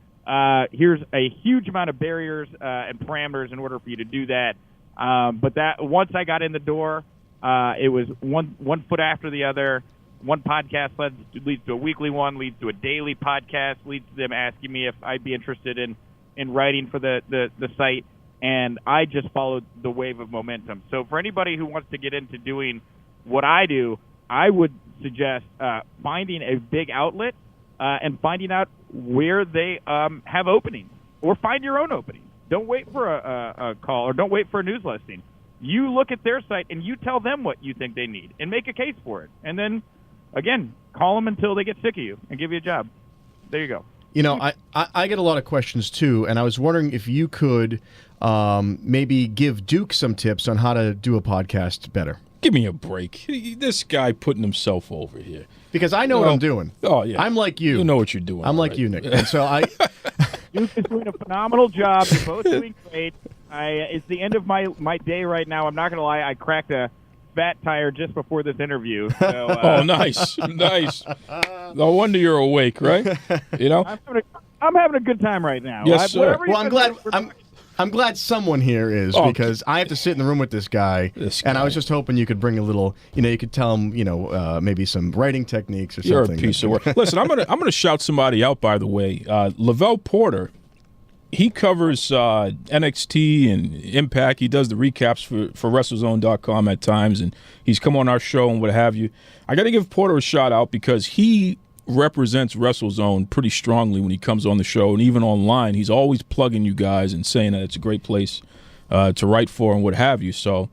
Here's a huge amount of barriers and parameters in order for you to do that. But that once I got in the door, it was one foot after the other. One podcast leads to a weekly one, leads to a daily podcast, leads to them asking me if I'd be interested in writing for the site. And I just followed the wave of momentum. So for anybody who wants to get into doing what I do, I would suggest finding a big outlet and finding out where they have openings, or find your own openings. Don't wait for a call, or don't wait for a news listing. You look at their site and you tell them what you think they need and make a case for it. And then, again, call them until they get sick of you and give you a job. There you go. I get a lot of questions too, and I was wondering if you could maybe give Duke some tips on how to do a podcast better. Give me a break. This guy putting himself over here. Because I know what I'm doing. Oh, yeah. I'm like you. You know what you're doing. I'm like you, Nick. And so Duke is doing a phenomenal job. You're both doing great. It's the end of my day right now. I'm not going to lie. I cracked a fat tire just before this interview. So, oh, nice. Nice. No wonder you're awake, right? I'm having a good time right now. Yes, sir. Well, I'm glad someone here is, because I have to sit in the room with this guy. And I was just hoping you could bring a little, you could tell him, maybe some writing techniques or something. You're a piece of work. Listen, I'm gonna shout somebody out, by the way. Lavelle Porter, he covers NXT and Impact. He does the recaps for Wrestlezone.com at times, and he's come on our show and what have you. I got to give Porter a shout out because he represents Wrestlezone pretty strongly when he comes on the show, and even online he's always plugging you guys and saying that it's a great place to write for and what have you. So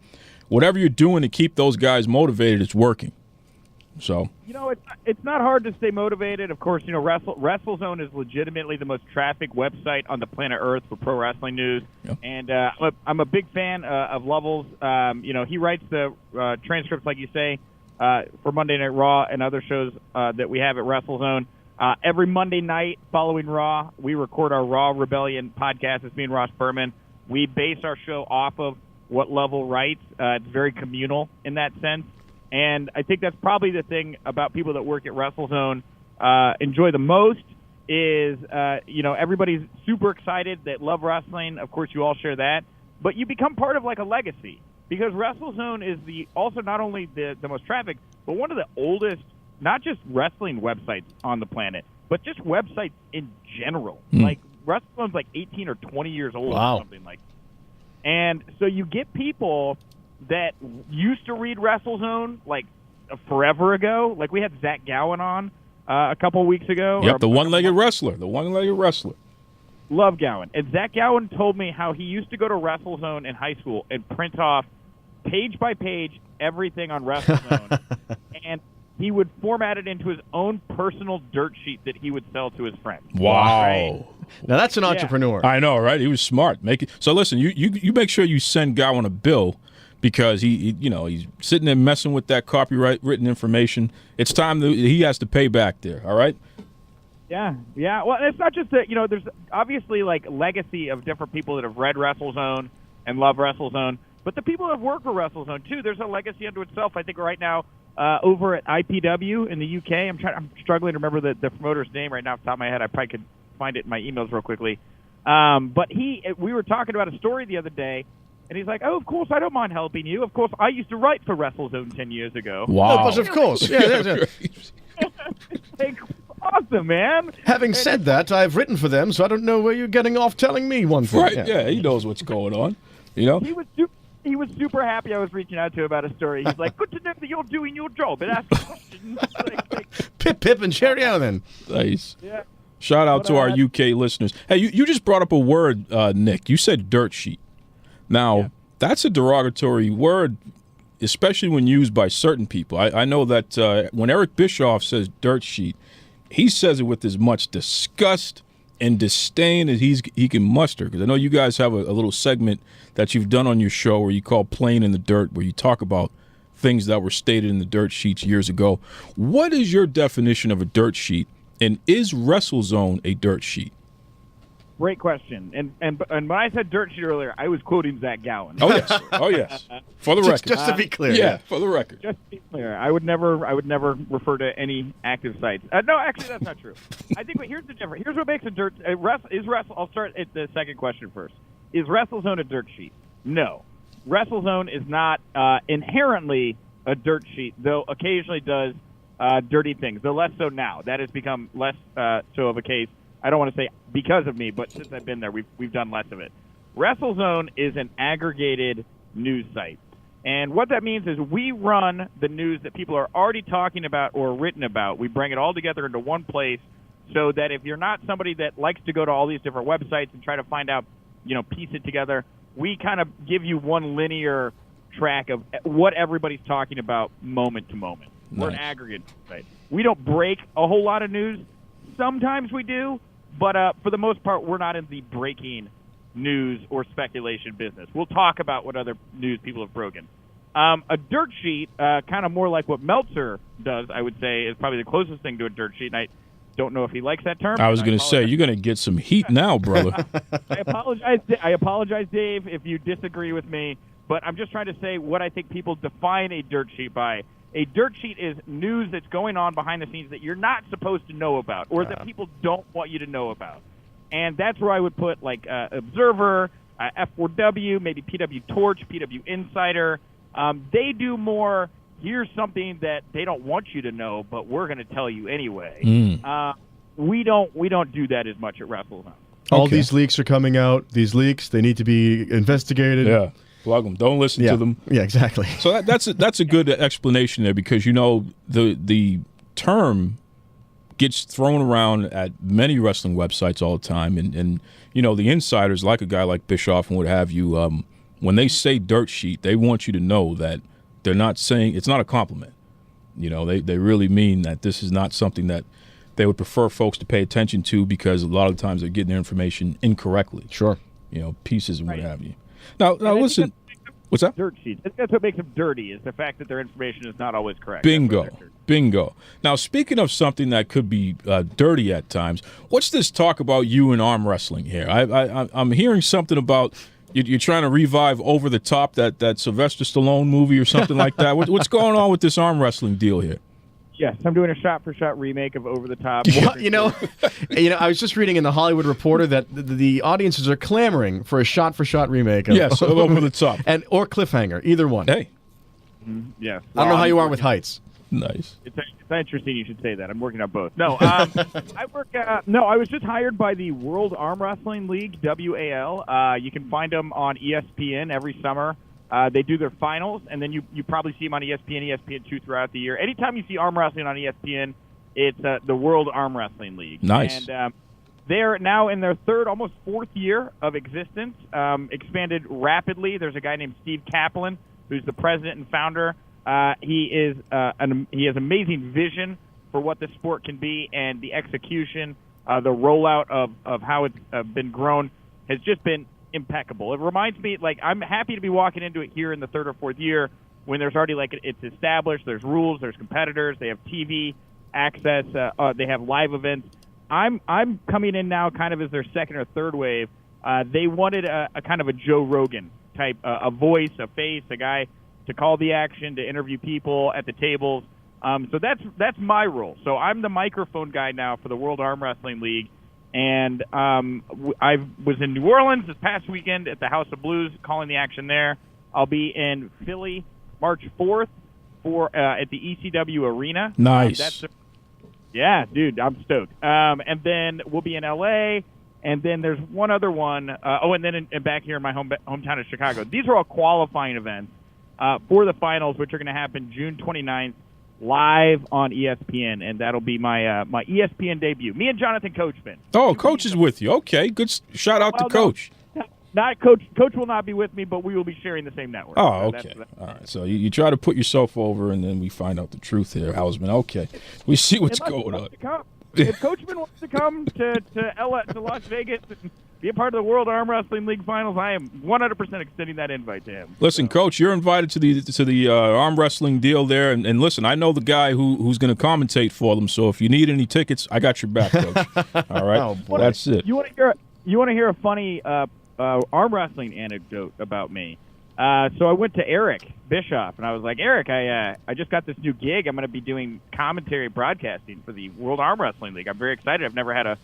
whatever you're doing to keep those guys motivated, it's working. So it's not hard to stay motivated. Of course, Wrestlezone is legitimately the most trafficked website on the planet Earth for pro wrestling news. Yep. And I'm a big fan of Lovell's. He writes the transcripts, like you say, for Monday Night Raw and other shows that we have at Wrestlezone. Every Monday night following Raw, we record our Raw Rebellion podcast. It's me and Ross Berman. We base our show off of what Lovell writes. It's very communal in that sense. And I think that's probably the thing about people that work at Wrestlezone enjoy the most is, everybody's super excited, that love wrestling. Of course, you all share that. But you become part of like a legacy. Because Wrestlezone is also not only the most trafficked, but one of the oldest, not just wrestling websites on the planet, but just websites in general. Like, Wrestlezone's like 18 or 20 years old or something like that. And so you get people that used to read Wrestlezone like forever ago. Like, we had Zach Gowen on a couple of weeks ago. Yep, the one-legged wrestler. The one-legged wrestler. Love Gowen. And Zach Gowen told me how he used to go to Wrestlezone in high school and print off page by page everything on Wrestlezone. And he would format it into his own personal dirt sheet that he would sell to his friends. Wow. Right? Now that's an entrepreneur. I know, right? He was smart. So listen, you make sure you send Gowen a bill, because he's sitting there messing with that copyright written information. It's time he has to pay back there, all right? Yeah. Well, it's not just that, there's obviously like legacy of different people that have read Wrestlezone and love Wrestlezone, but the people that have worked for Wrestlezone too, there's a legacy unto itself. I think right now over at IPW in the UK, I'm struggling to remember the promoter's name right now off the top of my head. I probably could find it in my emails real quickly. But we were talking about a story the other day, and he's like, "Oh, of course, I don't mind helping you. Of course, I used to write for Wrestlezone 10 years ago." Wow. Of course. Yeah. awesome, man. Having said that, I've written for them, so I don't know where you're getting off telling me one thing. Right? Yeah, he knows what's going on. You know. He was super happy I was reaching out to him about a story. He's like, good to know that you're doing your job and asking questions. Pip, and cheerio then. Nice. Yeah. Shout out to our UK listeners. Hey, you just brought up a word, Nick. You said dirt sheet. Now, that's a derogatory word, especially when used by certain people. I know that when Eric Bischoff says dirt sheet, he says it with as much disgust and disdain as he can muster. Because I know you guys have a little segment that you've done on your show where you call Playing in the Dirt, where you talk about things that were stated in the dirt sheets years ago. What is your definition of a dirt sheet, and is Wrestlezone a dirt sheet? Great question. And when I said dirt sheet earlier, I was quoting Zach Gowen. Oh yes, oh yes. For the record, just to be clear. Yeah, for the record. Just to be clear, I would never refer to any active sites. No, actually, that's not true. I think here's the difference. Here's what makes a dirt. I'll start at the second question first. Is Wrestlezone a dirt sheet? No. Wrestlezone is not inherently a dirt sheet, though occasionally does dirty things, though less so now. That has become less so of a case. I don't want to say because of me, but since I've been there, we've done less of it. Wrestlezone is an aggregated news site. And what that means is we run the news that people are already talking about or written about. We bring it all together into one place so that if you're not somebody that likes to go to all these different websites and try to find out, piece it together, we kind of give you one linear track of what everybody's talking about moment to moment. Nice. We're an aggregate site. We don't break a whole lot of news. Sometimes we do, but for the most part, we're not in the breaking news or speculation business. We'll talk about what other news people have broken. A dirt sheet, kind of more like what Meltzer does, I would say, is probably the closest thing to a dirt sheet, and I don't know if he likes that term. I was going to say, you're going to get some heat now, brother. I apologize, Dave, if you disagree with me, but I'm just trying to say what I think people define a dirt sheet by. A dirt sheet is news that's going on behind the scenes that you're not supposed to know about or that people don't want you to know about. And that's where I would put, like, Observer, F4W, maybe PW Torch, PW Insider. They do more, here's something that they don't want you to know, but we're going to tell you anyway. We don't do that as much at Wrestlezone. All these leaks are coming out. These leaks, they need to be investigated. Yeah. Plug them. Don't listen to them. Yeah, exactly. So that's a good explanation there, because the term gets thrown around at many wrestling websites all the time, and the insiders, like a guy like Bischoff and what have you, when they say dirt sheet, they want you to know that they're not saying it's not a compliment. They really mean that this is not something that they would prefer folks to pay attention to, because a lot of times they're getting their information incorrectly. Sure. Pieces and what have you. Now listen. What's that? Dirt sheets. I think that's what makes them dirty, is the fact that their information is not always correct. Bingo. Now, speaking of something that could be dirty at times, what's this talk about you and arm wrestling here? I'm hearing something about you're trying to revive Over the Top, that Sylvester Stallone movie or something like that. What's going on with this arm wrestling deal here? Yes, I'm doing a shot-for-shot remake of Over the Top. I was just reading in the Hollywood Reporter that the audiences are clamoring for a shot-for-shot remake of Over the Top, or Cliffhanger, either one. Hey, yes. I don't know how you are with heights. Nice. It's interesting you should say that. I'm working on both. No, I was just hired by the World Arm Wrestling League, WAL. You can find them on ESPN every summer. They do their finals, and then you probably see them on ESPN, ESPN2 throughout the year. Anytime you see arm wrestling on ESPN, it's the World Arm Wrestling League. Nice. And they're now in their third, almost fourth year of existence, expanded rapidly. There's a guy named Steve Kaplan, who's the president and founder. He has amazing vision for what the sport can be, and the execution, the rollout of how it's been grown has just been impeccable. It reminds me, I'm happy to be walking into it here in the third or fourth year when there's already, it's established, there's rules, there's competitors, they have TV access, they have live events. I'm coming in now kind of as their second or third wave. They wanted a kind of a Joe Rogan type, a voice, a face, a guy to call the action, to interview people at the tables. So that's my role. So I'm the microphone guy now for the World Arm Wrestling League. And I was in New Orleans this past weekend at the House of Blues, calling the action there. I'll be in Philly March 4th at the ECW Arena. Nice. Yeah, dude, I'm stoked. And then we'll be in L.A., and then there's one other one. And then back here in my hometown of Chicago. These are all qualifying events for the finals, which are going to happen June 29th, live on ESPN, and that'll be my my ESPN debut. Me and Jonathan Coachman. Oh, Coach is with you. Okay, good. Shout out to Coach. Not Coach. Coach will not be with me, but we will be sharing the same network. Oh, So okay. All right. So you try to put yourself over, and then we find out the truth here, Hausman. Okay. We see what's going on. If Coachman wants to come to Las Vegas and be a part of the World Arm Wrestling League Finals, I am 100% extending that invite to him. Listen, Coach, you're invited to the arm wrestling deal there, and listen, I know the guy who's going to commentate for them. So if you need any tickets, I got your back, Coach. All right, that's it. You want to hear a funny arm wrestling anecdote about me? So I went to Eric Bischoff, and I was like, Eric, I just got this new gig. I'm going to be doing commentary broadcasting for the World Arm Wrestling League. I'm very excited. I've never had a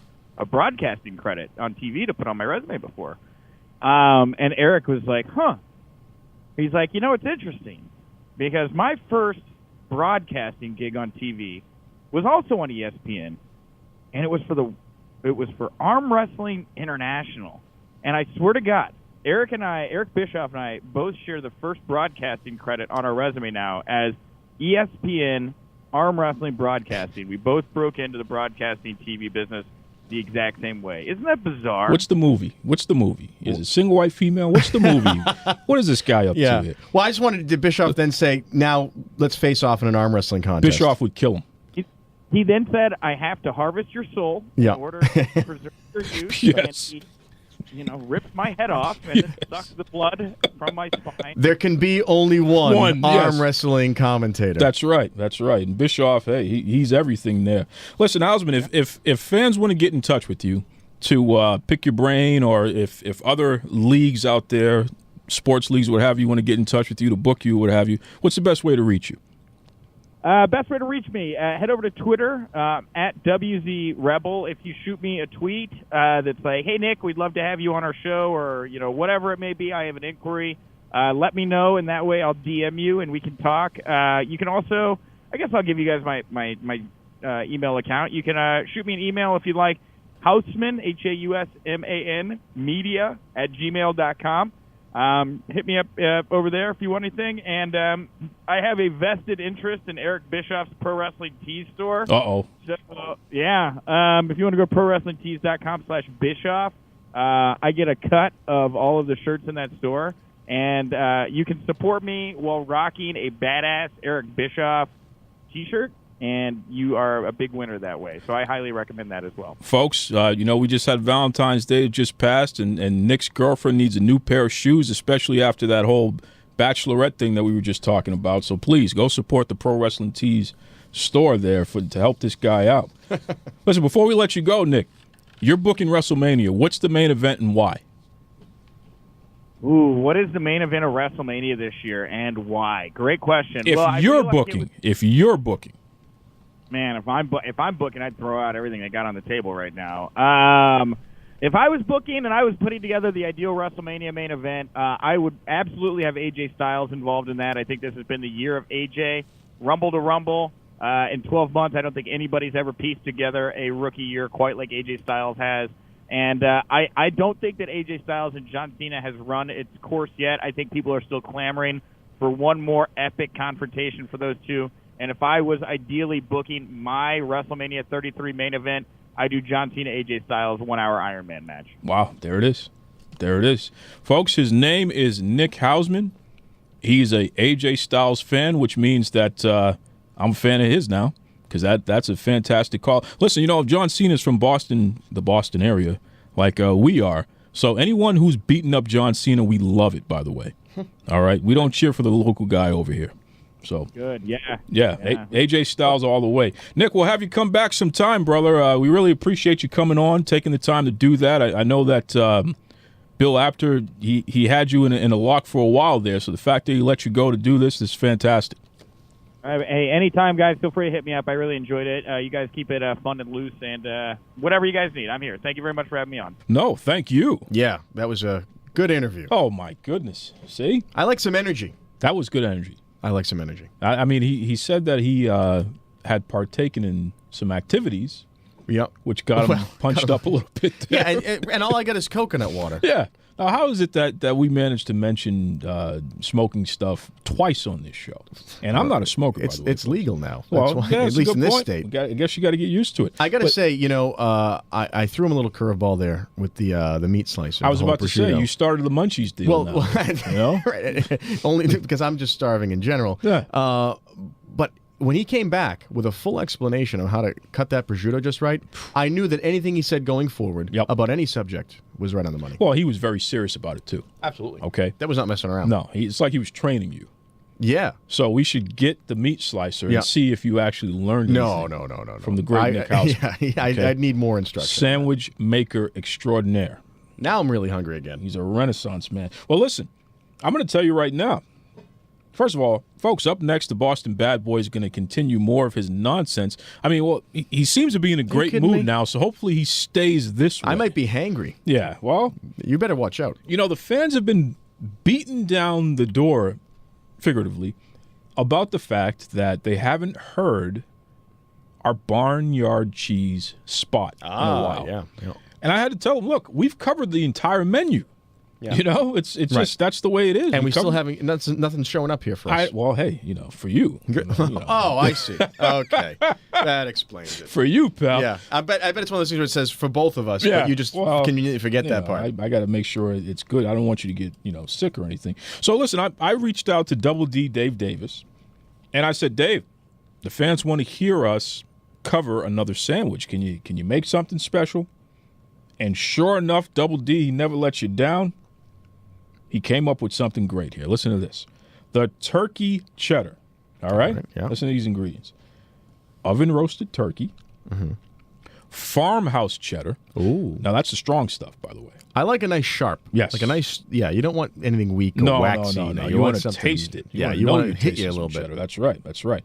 broadcasting credit on TV to put on my resume before. And Eric was like, huh. He's like, it's interesting because my first broadcasting gig on TV was also on ESPN, and it was for Arm Wrestling International. And I swear to God, Eric Bischoff and I both share the first broadcasting credit on our resume now as ESPN Arm Wrestling Broadcasting. We both broke into the broadcasting TV business the exact same way. Isn't that bizarre? What's the movie? Is it single white female? What's the movie? What is this guy up to here? Well, I just wanted to Bischoff then say, now let's face off in an arm wrestling contest. Bischoff would kill him. He then said, I have to harvest your soul in order to preserve your youth. Yes. And he, ripped my head off and then sucked the blood from my spine. There can be only one arm wrestling commentator. That's right. And Bischoff, hey, he's everything there. Listen, Hausman, if fans want to get in touch with you to pick your brain, or if other leagues out there, sports leagues, what have you, want to get in touch with you to book you, what have you, what's the best way to reach you? Best way to reach me, head over to Twitter, at WZRebel. If you shoot me a tweet that's like, hey, Nick, we'd love to have you on our show, or, whatever it may be, I have an inquiry, let me know, and that way I'll DM you and we can talk. You can also, I guess I'll give you guys my email account. You can shoot me an email if you'd like, Hausman, Hausman, media @gmail.com. Hit me up over there if you want anything. And I have a vested interest in Eric Bischoff's Pro Wrestling Tees store. Uh-oh. So, yeah. If you want to go prowrestlingtees.com/Bischoff, I get a cut of all of the shirts in that store. And you can support me while rocking a badass Eric Bischoff T-shirt. And you are a big winner that way. So I highly recommend that as well. Folks, we just had Valentine's Day just passed, and Nick's girlfriend needs a new pair of shoes, especially after that whole bachelorette thing that we were just talking about. So please, go support the Pro Wrestling Tees store there to help this guy out. Listen, before we let you go, Nick, you're booking WrestleMania. What's the main event and why? Ooh, what is the main event of WrestleMania this year and why? Great question. If you're booking. Man, if I'm booking, I'd throw out everything I got on the table right now. If I was booking and I was putting together the ideal WrestleMania main event, I would absolutely have AJ Styles involved in that. I think this has been the year of AJ, Rumble to Rumble. In 12 months, I don't think anybody's ever pieced together a rookie year quite like AJ Styles has. And I don't think that AJ Styles and John Cena has run its course yet. I think people are still clamoring for one more epic confrontation for those two. And if I was ideally booking my WrestleMania 33 main event, I do John Cena, AJ Styles 1 hour Iron Man match. Wow, there it is. Folks, his name is Nick Hausman. He's a AJ Styles fan, which means that I'm a fan of his now, because that's a fantastic call. Listen, if John Cena's from Boston, the Boston area, like we are, so anyone who's beating up John Cena, we love it, by the way. All right? We don't cheer for the local guy over here. So good, yeah. AJ Styles all the way. Nick, we'll have you come back sometime, brother. We really appreciate you coming on, taking the time to do that. I know that Bill Apter, he had you in a lock for a while there, so the fact that he let you go to do this is fantastic. Hey, anytime, guys, feel free to hit me up. I really enjoyed it. You guys keep it fun and loose, and whatever you guys need, I'm here. Thank you very much for having me on. No, thank you. Yeah, that was a good interview. Oh, my goodness. See? I like some energy. That was good energy. I like some energy. I mean, he said that he had partaken in some activities, Yep. which got him punched up a little bit there. Yeah, and all I got is coconut water. Yeah. Now, how is it that we managed to mention smoking stuff twice on this show? And I'm not a smoker, by the way. It's legal now. Well, That's why, yeah, at that's a least good in this point. state. I guess you got to get used to it. I got to But say, I threw him a little curveball there with the meat slicer. I was the whole about to say, prosciutto. you started the munchies deal now, you know? right, only because I'm just starving in general. Yeah. But when he came back with a full explanation of how to cut that prosciutto just right, I knew that anything he said going forward about any subject was right on the money. Well, he was very serious about it, too. Absolutely. Okay? That was not messing around. No, it's like he was training you. Yeah. So we should get the meat slicer Yeah. and see if you actually learned No. anything from the great Nick Hausman. Yeah, Okay? I'd need more instruction. Sandwich maker extraordinaire. Now I'm really hungry again. He's a renaissance man. Well, listen, I'm going to tell you right now. First of all, folks, up next, the Boston Bad Boy is going to continue more of his nonsense. I mean, well, he seems to be in a great kidding mood me? now, so hopefully he stays this way. I might be hangry. Yeah, well, You better watch out. you know, the fans have been beaten down the door, figuratively, about the fact that they haven't heard our barnyard cheese spot in a while. Yeah. And I had to tell them, look, we've covered the entire menu. Yeah. You know, it's just that's the way it is. And we still covered- haven't, nothing's showing up here for us. well, hey, you know, for you. You know, Oh, I see. Okay. That explains it. for you, pal. Yeah. I bet it's one of those things where it says for both of us, Yeah, but you just well, conveniently forget that part. I got to make sure it's good. I don't want you to get, sick or anything. So listen, I reached out to Double D Dave Davis, and I said, Dave, the fans want to hear us cover another sandwich. Can you make something special? And sure enough, Double D, he never lets you down. He came up with something great here. Listen to this. The turkey cheddar. All right? yeah. Listen to these ingredients. Oven roasted turkey. Farmhouse cheddar. Ooh. Now, that's the strong stuff, by the way. I like a nice sharp. Yes. Like a nice, you don't want anything weak or No, waxy. no. You want to something- taste it. You know want you're to hit you tasting a little some bit. cheddar. That's right.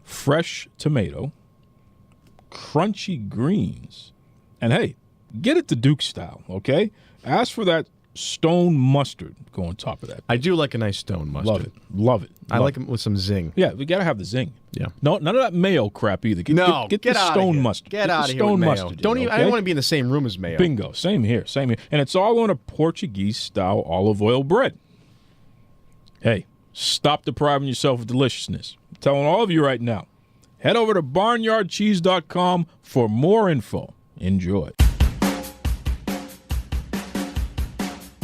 Fresh tomato. Crunchy greens. And, hey, get it the Duke style, okay? Ask for that stone mustard go on top of that. I do like a nice stone mustard. Love it. I like them with some zing. Yeah, we got to have the zing. Yeah. No, none of that mayo crap either. Get the outta stone here. mustard. Get the out of here stone with mayo. mustard. Don't even. I don't want to be in the same room as mayo. Bingo. Same here. And it's all on a Portuguese-style olive oil bread. Hey, stop depriving yourself of deliciousness. I'm telling all of you right now. Head over to barnyardcheese.com for more info. Enjoy.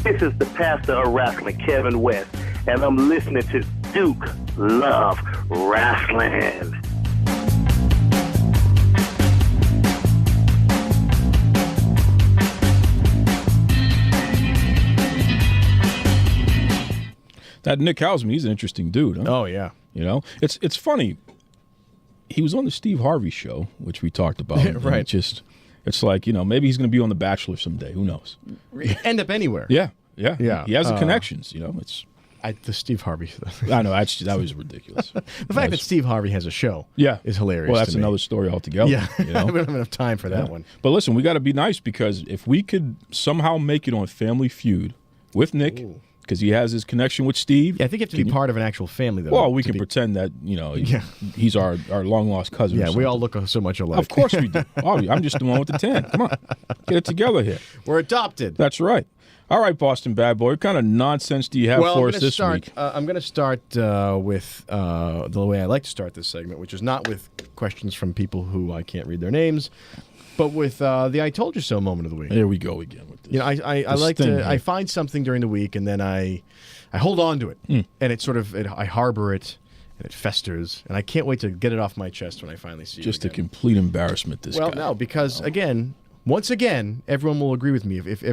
This is the pastor of wrestling, Kevin West, and I'm listening to Duke Love Wrestling. That Nick Hausman, he's an interesting dude, huh? Oh yeah. You know, it's funny. He was on the Steve Harvey show, which we talked about. and Right. It's like, maybe he's going to be on The Bachelor someday. Who knows? End up anywhere. Yeah. Yeah. He has the connections. It's. The Steve Harvey. I know that was ridiculous. The fact that Steve Harvey has a show. Yeah. Is hilarious. Well, that's to me. another story altogether. Yeah. You know? We don't have enough time for that one. But listen, we got to be nice because if we could somehow make it on Family Feud with Nick, because he has his connection with Steve. Yeah, I think you have to be part of an actual family, though. Well, we to can be- pretend that he's our long lost cousin. Yeah, or we something. all look so much alike. Of course we do. Oh, I'm just the one with the tan. Come on, get it together here. We're adopted. That's right. All right, Boston Bad Boy. What kind of nonsense do you have for us this week? I'm going to start with the way I like to start this segment, which is not with questions from people who I can't read their names, but with the "I told you so" moment of the week. Here we go again with this. I like to. I find something during the week and then I hold on to it, and it sort of I harbor it. And it festers, and I can't wait to get it off my chest when I finally see Just it a again. complete embarrassment. This Well, guy. no, because again, once again, everyone will agree with me. If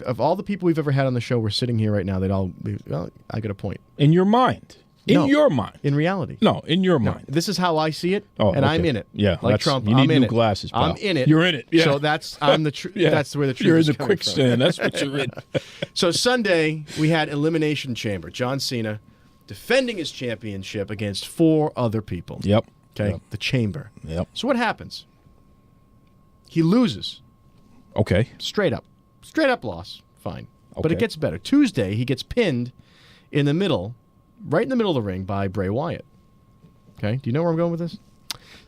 of all the people we've ever had on the show were sitting here right now, they'd all be, well, I got a point. In your mind. No. Your mind. In reality. No, in your No, mind. this is how I see it, Oh, and okay. I'm in it. Yeah, like that's- Trump, you need I'm in new it. glasses, pal. I'm in it. You're in it, yeah. So I'm the truth. Yeah. That's where the truth You're is in the coming from. quicksand. That's what you're in. So Sunday we had Elimination Chamber. John Cena defending his championship against 4 other people. Yep. Okay, Yep. the Chamber. Yep. So what happens? He loses. Okay. Straight up loss. Fine. But Okay. it gets better. Tuesday, he gets pinned in the middle, right in the middle of the ring by Bray Wyatt. Okay? Do you know where I'm going with this?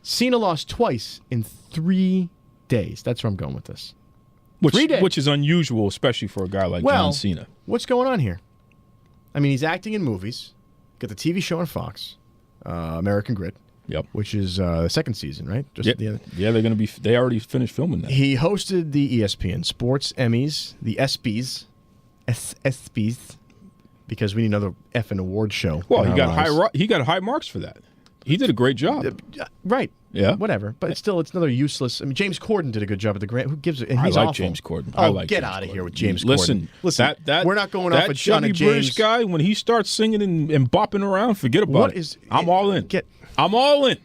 Cena lost twice in 3 days. That's where I'm going with this. 3 days. Which is unusual, especially for a guy like John Cena. What's going on here? I mean, he's acting in movies. Got the TV show on Fox, American Grid. Yep. Which is the second season, right? Just at the end. Yeah, they're going to be. They already finished filming that. He hosted the ESPN Sports Emmys, the ESPYs, because we need another effing award show. Well, he got high marks for that. He did a great job. Right. Yeah. Whatever. But it's another useless. I mean, James Corden did a good job at the Grant. Who gives it? And I he's like awful. James Corden. Oh, I like get James out of Corden. here with James Listen, Corden. Listen, we're not going off of John and James. British guy, when he starts singing and bopping around, forget about it. I'm all in. I'm all in.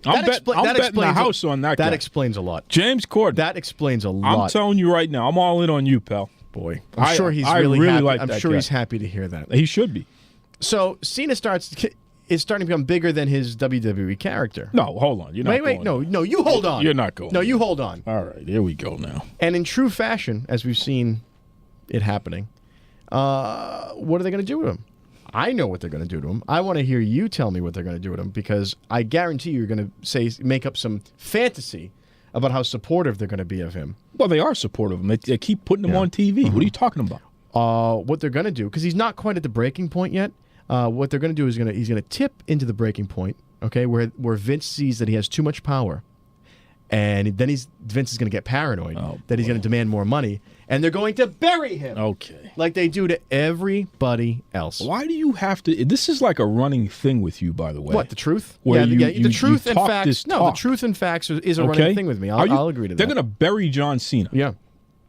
I'm betting the house on that guy. That explains a lot. James Corden. That explains a lot. I'm telling you right now, I'm all in on you, pal. Boy, I'm sure he's really happy. like I'm that sure guy. he's happy to hear that. He should be. So Cena is starting to become bigger than his WWE character. No, hold on. You're not wait, no, you hold on. You're not going. No, you hold on. All right, here we go now. And in true fashion, as we've seen it happening, what are they going to do with him? I know what they're going to do to him. I want to hear you tell me what they're going to do with him, because I guarantee you're going to make up some fantasy about how supportive they're going to be of him. Well, they are supportive of him. They keep putting him on TV. What are you talking about? What they're going to do, because he's not quite at the breaking point yet. What they're going to do is he's going to tip into the breaking point, okay, where Vince sees that he has too much power, and then Vince is going to get paranoid that he's going to demand more money, and they're going to bury him. Okay, like they do to everybody else. Why do you have to? This is like a running thing with you, by the way. What, the truth? Where the truth and talk facts. this No, talk. the truth and facts is a running thing with me. I'll agree to that. They're going to bury John Cena. Yeah.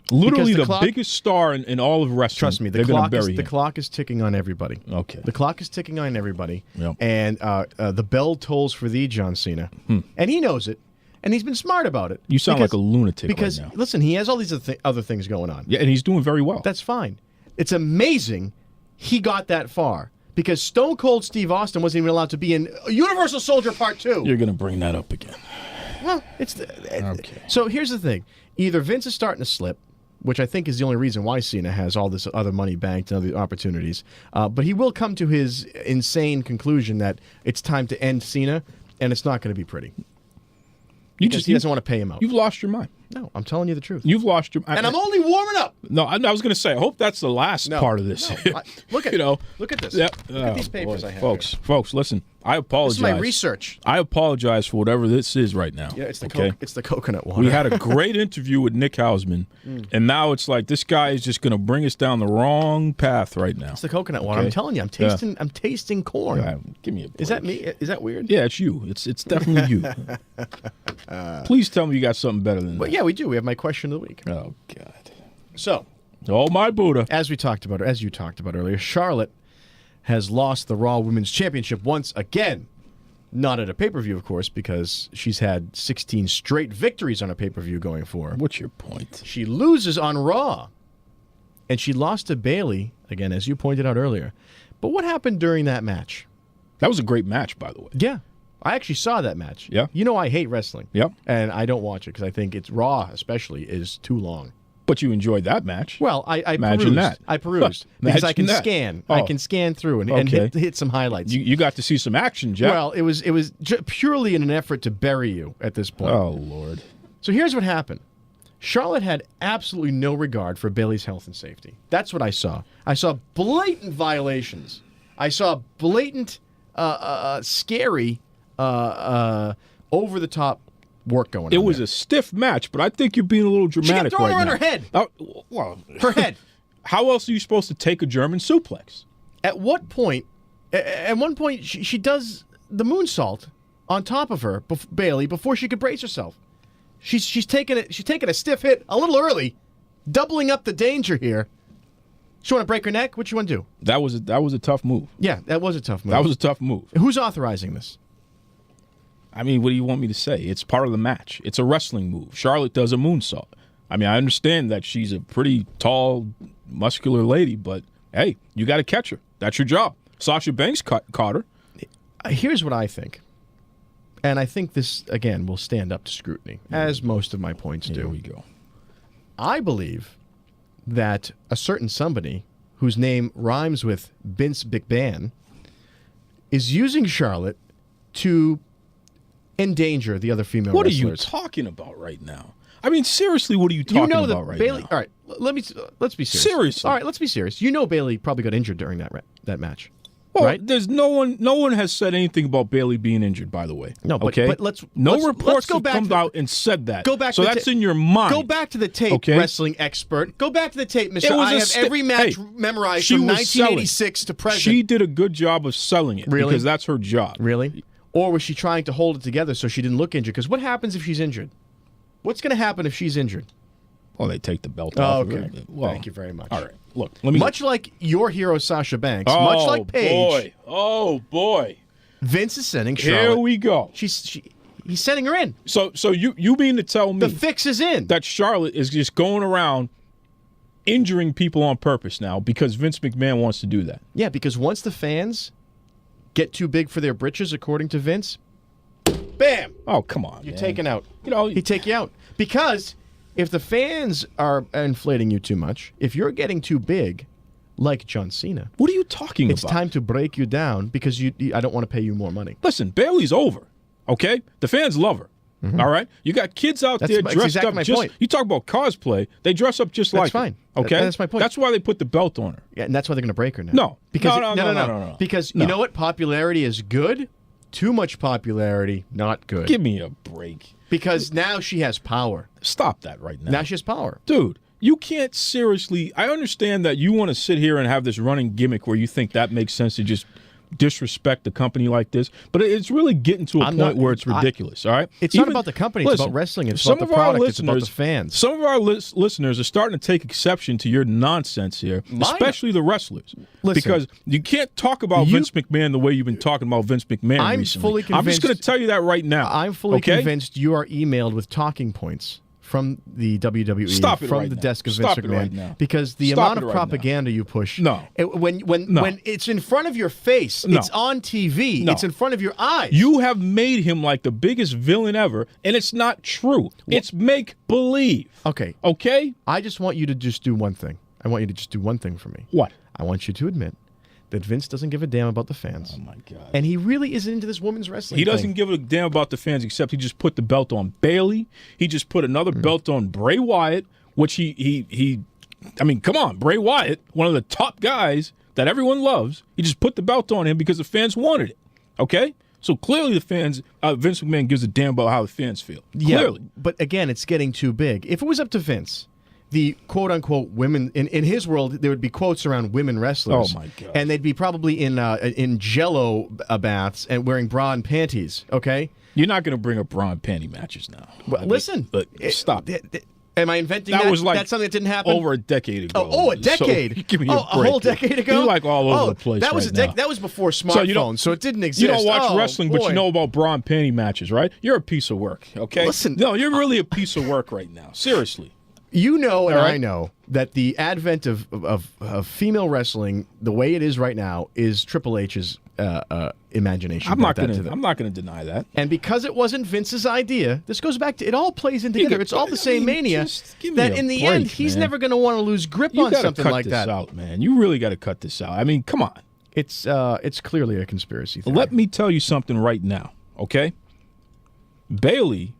Literally the biggest star in all of wrestling. Trust me, the clock is ticking on everybody. Okay. The clock is ticking on everybody. Yep. And the bell tolls for thee, John Cena. And he knows it. And he's been smart about it. You sound like a lunatic because, right now. Listen, he has all these other things going on. Yeah, and he's doing very well. That's fine. It's amazing he got that far. Because Stone Cold Steve Austin wasn't even allowed to be in Universal Soldier Part 2. You're going to bring that up again. Well, okay. So here's the thing. Either Vince is starting to slip, which I think is the only reason why Cena has all this other money banked and other opportunities. But he will come to his insane conclusion that it's time to end Cena, and it's not going to be pretty. He doesn't want to pay him out. You've lost your mind. No, I'm telling you the truth. You've lost your mind. And I'm only warming up. No, I was going to say, I hope that's the last part of this. Look at look at this. Yep. Look at these papers I have Folks, listen. I apologize. This is my research. I apologize for whatever this is right now. Yeah, it's the coconut water. We had a great interview with Nick Hausman, and now it's like this guy is just going to bring us down the wrong path right now. It's the coconut water. I'm telling you, I'm tasting corn. Yeah, give me a break. Is that me? Is that weird? Yeah, it's you. It's definitely you. Please tell me you got something better than that. Well, yeah, we do. We have my question of the week. Oh God. So, oh my Buddha. As you talked about earlier, Charlotte has lost the Raw Women's Championship once again. Not at a pay-per-view, of course, because she's had 16 straight victories on a pay-per-view going for her. What's your point? She loses on Raw. And she lost to Bayley, again, as you pointed out earlier. But what happened during that match? That was a great match, by the way. Yeah. I actually saw that match. Yeah. You know I hate wrestling. Yep. And I don't watch it because I think it's Raw, especially, is too long. But you enjoyed that match. Well, I Imagine perused. that. I perused because I can scan. Oh. I can scan through and hit some highlights. You got to see some action, Jack. Well, it was purely in an effort to bury you at this point. Oh, Lord. So here's what happened. Charlotte had absolutely no regard for Bayley's health and safety. That's what I saw. I saw blatant violations. I saw blatant, scary, over-the-top work going on. It was a stiff match, but I think you're being a little dramatic right now. She kept throwing her on her head. Well, her head. How else are you supposed to take a German suplex? At one point, she does the moonsault on top of her, Bayley, before she could brace herself. She's taking a stiff hit a little early, doubling up the danger here. She want to break her neck? What you want to do? That was a tough move. Yeah, that was a tough move. That was a tough move. Who's authorizing this? I mean, what do you want me to say? It's part of the match. It's a wrestling move. Charlotte does a moonsault. I mean, I understand that she's a pretty tall, muscular lady, but hey, you got to catch her. That's your job. Sasha Banks caught her. Here's what I think. And I think this, again, will stand up to scrutiny, as most of my points do. Here we go. I believe that a certain somebody whose name rhymes with Vince McMahon is using Charlotte to endanger the other female What wrestlers. are you talking about right now? I mean, seriously, what are you talking about right Bailey, now? all right, let's be serious. Seriously. All right, let's be serious. You know Bailey probably got injured during that match. Well, right? there's no one has said anything about Bailey being injured, by the way. No, but, okay? but let's reports go have back come out and said that. Go back so to the that's in your mind. Go back to the tape, okay? wrestling expert. Go back to the tape, Mr. was I a have every match memorized she from was 1986 to present. She did a good job of selling it Really? because that's her job. Really? Or was she trying to hold it together so she didn't look injured? Because what happens if she's injured? What's going to happen if she's injured? Well, they take the belt off. Okay. Of her. Well, thank you very much. All right. Look, let me. Much like your hero Sasha Banks, much like Paige. Oh boy. Vince is sending Charlotte. Here we go. He's sending her in. So you mean to tell me the fix is in that Charlotte is just going around injuring people on purpose now because Vince McMahon wants to do that? Yeah, because once the fans get too big for their britches, according to Vince, bam! Oh, come on. You're man. taken out. He'd take you out. Because if the fans are inflating you too much, if you're getting too big, like John Cena, what are you talking about? It's time to break you down because I don't want to pay you more money. Listen, Bailey's over, okay? The fans love her, all right? You got kids out there dressed exactly up my just... point. You talk about cosplay, they dress up just like fine. her, okay? That's my point. That's why they put the belt on her. Yeah, and that's why they're going to break her now. No. Because No. Because No. you know what? Popularity is good. Too much popularity, not good. Give me a break. Because now she has power. Stop that right now. Now she has power. Dude, you can't seriously... I understand that you want to sit here and have this running gimmick where you think that makes sense to just disrespect the company like this, but it's really getting to a point where it's ridiculous, all right? It's not about the company. It's about wrestling. It's about the product. It's about the fans. Some of our listeners are starting to take exception to your nonsense here, especially the wrestlers. Listen, because you can't talk about Vince McMahon the way you've been talking about Vince McMahon recently. Fully convinced, I'm just going to tell you that right now. I'm fully convinced you are emailed with talking points from the WWE, from the desk of Vince McMahon, because the amount of propaganda you push. No. When it's in front of your face, it's on TV, it's in front of your eyes. You have made him like the biggest villain ever, and it's not true. It's make-believe. Okay. Okay? I just want you to just do one thing. I want you to just do one thing for me. What? I want you to admit that Vince doesn't give a damn about the fans. Oh, my God. And he really isn't into this women's wrestling He doesn't give a damn about the fans, except he just put the belt on Bailey. He just put another belt on Bray Wyatt, which he I mean, come on, Bray Wyatt, one of the top guys that everyone loves. He just put the belt on him because the fans wanted it. Okay? So clearly the fans, Vince McMahon gives a damn about how the fans feel. Clearly. Yeah, but again, it's getting too big. If it was up to Vince, the quote-unquote women, in his world, there would be quotes around women wrestlers. Oh, my God. And they'd be probably in Jell-O baths and wearing bra and panties, okay? You're not going to bring up bra and panty matches now. Well, listen. Stop. Am I inventing that? Was like that's something that didn't happen? Over a decade ago. A decade? So, give me a break. A whole decade ago? You're like all over the place that was right now. That was before smartphones, so it didn't exist. You don't watch wrestling, boy. but you know about bra and panty matches, right? You're a piece of work, okay? Listen. No, you're really a piece of work right now. Seriously. You know, and right. I know that the advent of female wrestling, the way it is right now, is Triple H's imagination. I'm not going to deny that. And because it wasn't Vince's idea, this goes back to it. All plays in together. It's all the same mania. That in the end, he's never going to want to lose grip on something like that. You got to cut this out, man. You really got to cut this out. I mean, come on. It's clearly a conspiracy theory. Let me tell you something right now, okay? Bailey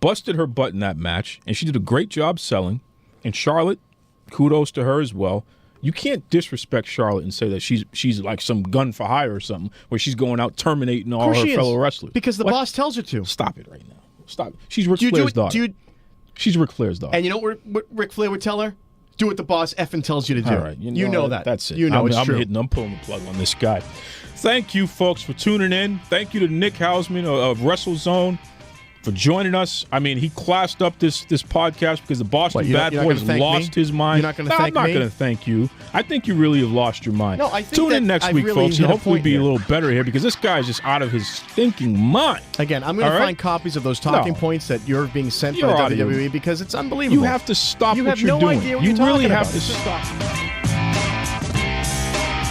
busted her butt in that match, and she did a great job selling. And Charlotte, kudos to her as well. You can't disrespect Charlotte and say that she's like some gun for hire or something, where she's going out terminating all her fellow wrestlers. Because the boss tells her to. Stop it right now. Stop it. She's Ric Flair's daughter. She's Ric Flair's daughter. And you know what Ric Flair would tell her? Do what the boss effing tells you to do. All right. You know that. That's it. You know it's true. I'm pulling the plug on this guy. Thank you, folks, for tuning in. Thank you to Nick Hausman of Wrestlezone for joining us. I mean, he classed up this podcast because the Boston Bad Boys lost his mind. You're not going to thank me? I'm not going to thank you. I think you really have lost your mind. No, I think Tune in next week, really folks, and hopefully be a little better here because this guy's just out of his thinking mind. Again, I'm going to find copies of those talking points that you're being sent by the WWE because it's unbelievable. You have to stop what you're doing. You have no idea what you're talking about. You really have to stop.